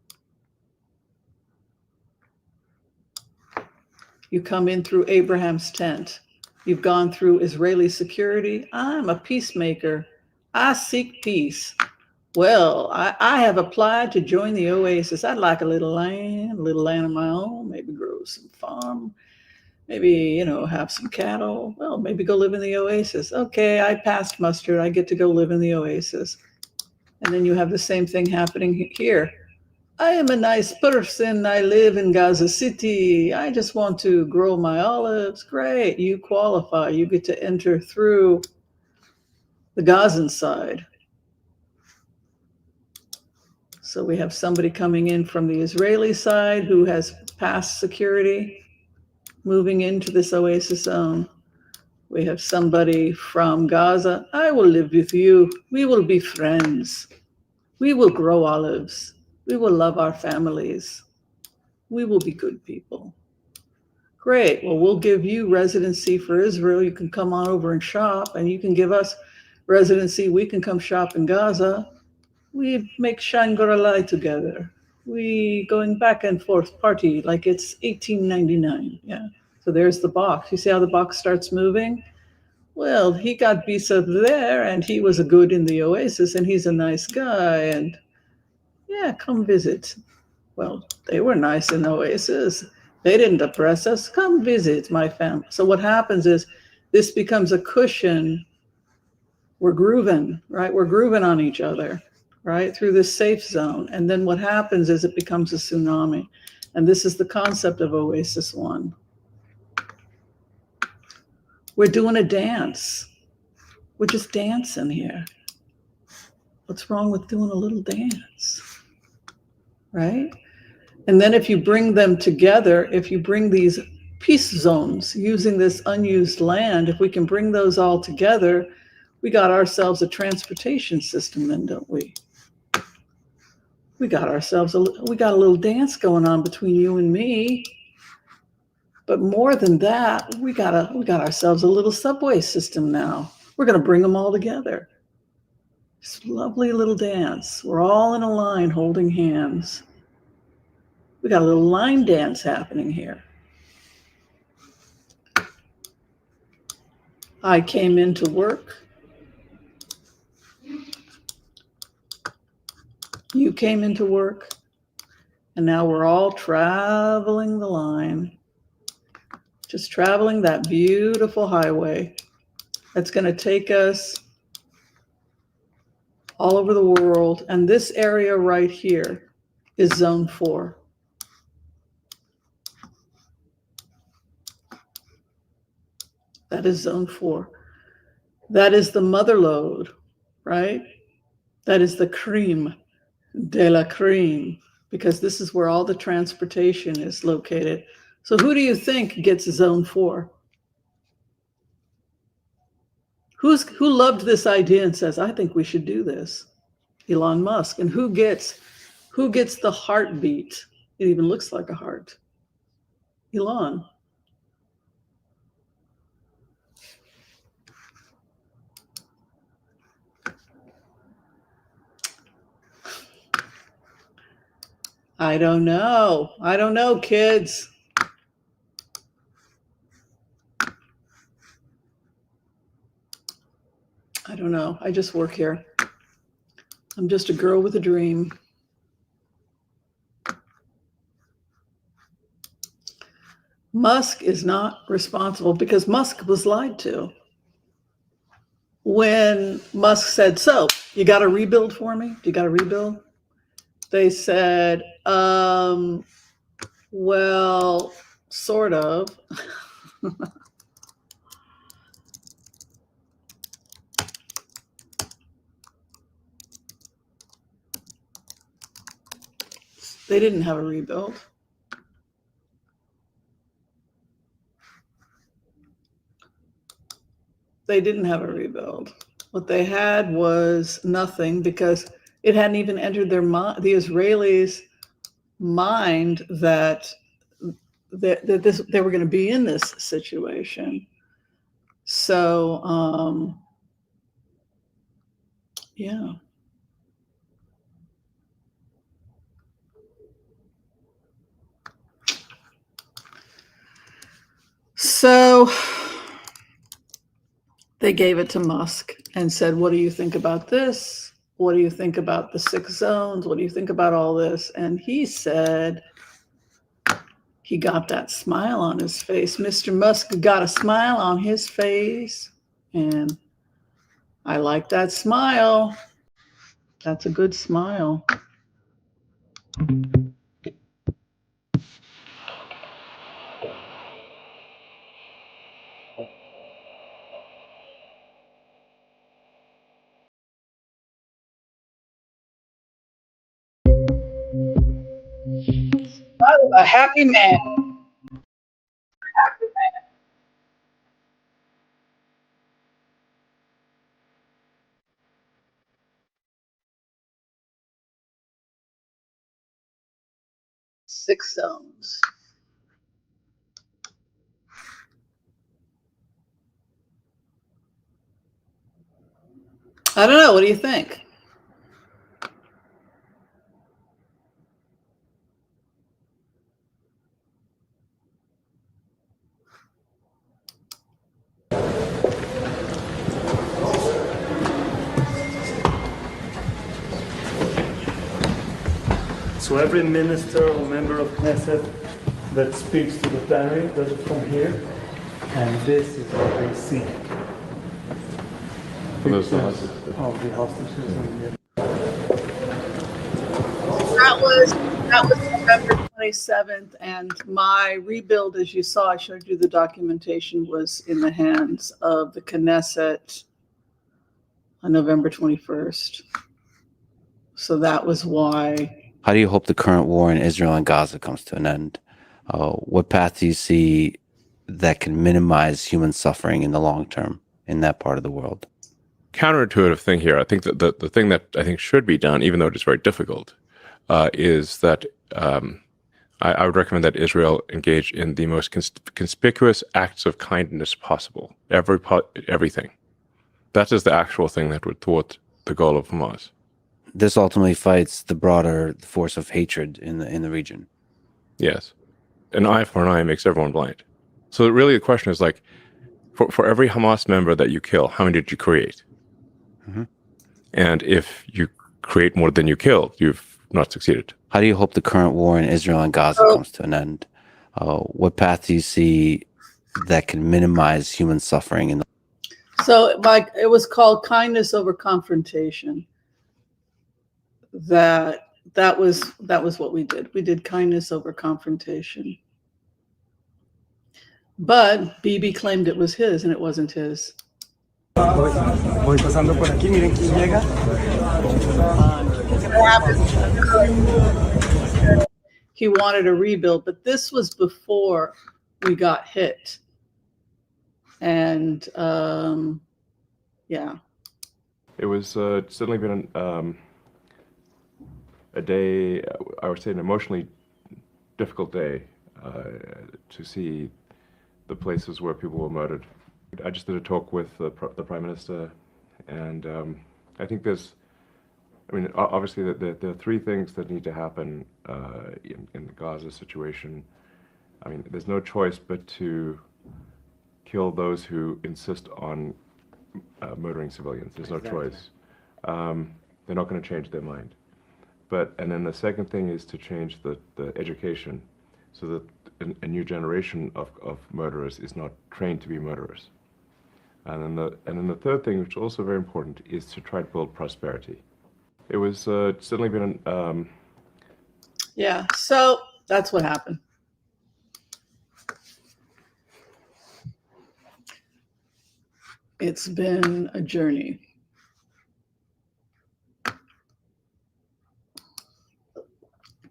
You come in through Abraham's tent. You've gone through Israeli security. I'm a peacemaker. I seek peace. Well, I have applied to join the Oasis. I'd like a little land of my own, maybe grow some farm, maybe, have some cattle. Well, maybe go live in the Oasis. Okay, I passed muster. I get to go live in the Oasis. And then you have the same thing happening here. I am a nice person. I live in Gaza City. I just want to grow my olives. Great, you qualify. You get to enter through the Gazan side. So we have somebody coming in from the Israeli side who has passed security, moving into this oasis zone. We have somebody from Gaza. I will live with you. We will be friends. We will grow olives. We will love our families. We will be good people. Great. Well, we'll give you residency for Israel. You can come on over and shop, and you can give us residency. We can come shop in Gaza. We make Shangri-La together. We going back and forth party like it's 1899. Yeah. So there's the box. You see how the box starts moving? Well, he got visa there, and he was a good in the Oasis, and he's a nice guy, and yeah, come visit. Well, they were nice in the Oasis. They didn't oppress us. Come visit my family. So what happens is this becomes a cushion. We're grooving, right? We're grooving on each other, right? Through this safe zone. And then what happens is it becomes a tsunami. And this is the concept of Oasis 1. We're doing a dance. We're just dancing here. What's wrong with doing a little dance? Right? And then if you bring them together, if you bring these peace zones using this unused land, if we can bring those all together, we got ourselves a transportation system then, don't we? We got a little dance going on between you and me. But more than that, we got ourselves a little subway system now. We're going to bring them all together. This lovely little dance. We're all in a line holding hands. We got a little line dance happening here. I came into work. You came into work. And now we're all traveling the line. Just traveling that beautiful highway that's going to take us all over the world. And this area right here is zone 4. That is zone 4. That is the mother lode, right? That is the cream de la cream, because this is where all the transportation is located. So who do you think gets zone 4? Who loved this idea and says, I think we should do this? Elon Musk. And who gets the heartbeat? It even looks like a heart. Elon. I don't know, kids. I don't know. I just work here. I'm just a girl with a dream. Musk is not responsible because Musk was lied to. When Musk said, so you got to rebuild for me? Do you got to rebuild? They said, well, sort of. They didn't have a rebuild. They didn't have a rebuild. What they had was nothing because it hadn't even entered their mind, the Israelis' mind that they were going to be in this situation. So, yeah. So they gave it to Musk and said, what do you think about this? What do you think about the 6 zones? What do you think about all this? And he said, he got that smile on his face. Mr. Musk got a smile on his face. And I like that smile. That's a good smile. A happy man. 6 zones. I don't know. What do you think?
So every minister or member of Knesset that speaks to the plenary does it from here, and this is what they see. Pictures of the hostages and the
That was November 27th, and my rebuild, as you saw, I showed you the documentation, was in the hands of the Knesset on November 21st. So that was why.
How do you hope the current war in Israel and Gaza comes to an end? What path do you see that can minimize human suffering in the long term in that part of the world?
Counterintuitive thing here. I think that the thing that I think should be done, even though it is very difficult, is that I would recommend that Israel engage in the most conspicuous acts of kindness possible. Everything. That is the actual thing that would thwart the goal of Hamas.
This ultimately fights the broader force of hatred in the region.
Yes. An eye for an eye makes everyone blind. So really the question is like, for every Hamas member that you kill, how many did you create? Mm-hmm. And if you create more than you killed, you've not succeeded.
How do you hope the current war in Israel and Gaza comes to an end? What path do you see that can minimize human suffering in the...
So it was called kindness over confrontation. That was what we did. We did kindness over confrontation. But Bibi claimed it was his, and it wasn't his.
Voy pasando por aquí, miren quién llega.
He wanted a rebuild, but this was before we got hit. And yeah.
It was certainly been a day, I would say an emotionally difficult day to see the places where people were murdered. I just did a talk with the Prime Minister, and I think obviously there are 3 things that need to happen in the Gaza situation. I mean, there's no choice but to kill those who insist on murdering civilians. There's no
Exactly.
choice. They're not going to change their mind. And then the second thing is to change the education so that a new generation of murderers is not trained to be murderers. And then the third thing, which is also very important, is to try to build prosperity. It was certainly been
Yeah, so that's what happened. It's been a journey.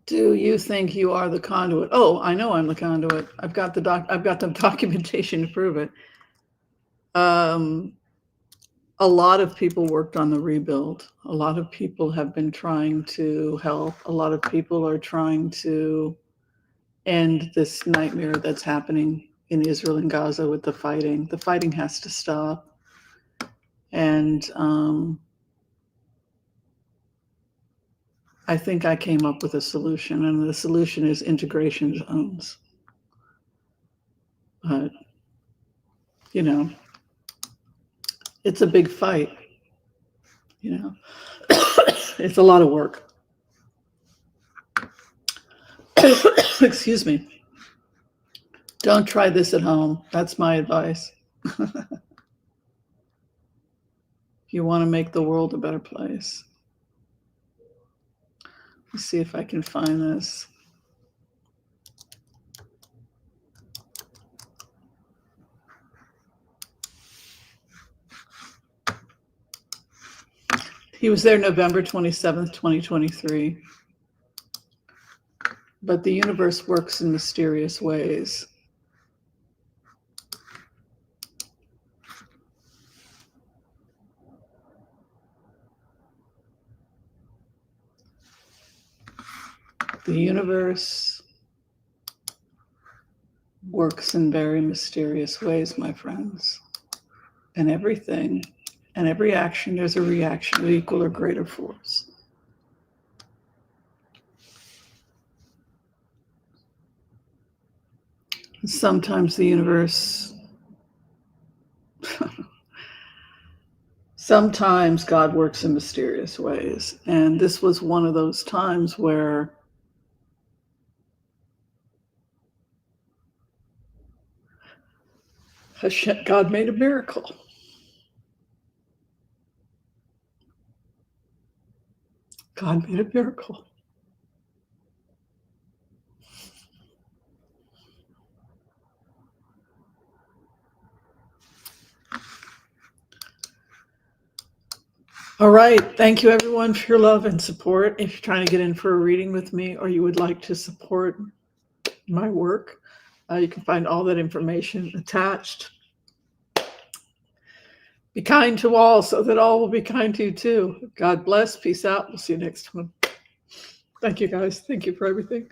Do you think you are the conduit? Oh, I know I'm the conduit. I've got the documentation to prove it. A lot of people worked on the rebuild. A lot of people have been trying to help. A lot of people are trying to end this nightmare that's happening in Israel and Gaza with the fighting. The fighting has to stop. And I think I came up with a solution, and the solution is integration zones. But, you know, it's a big fight. You know, it's a lot of work. Excuse me. Don't try this at home. That's my advice. If you want to make the world a better place. Let's see if I can find this. He was there November 27th, 2023. But the universe works in mysterious ways. The universe works in very mysterious ways, my friends. And everything, and every action, there's a reaction of equal or greater force. Sometimes the universe, sometimes God works in mysterious ways. And this was one of those times where God made a miracle. God made a miracle. All right. Thank you, everyone, for your love and support. If you're trying to get in for a reading with me or you would like to support my work, you can find all that information attached. Be kind to all so that all will be kind to you too. God bless. Peace out. We'll see you next time. Thank you, guys. Thank you for everything.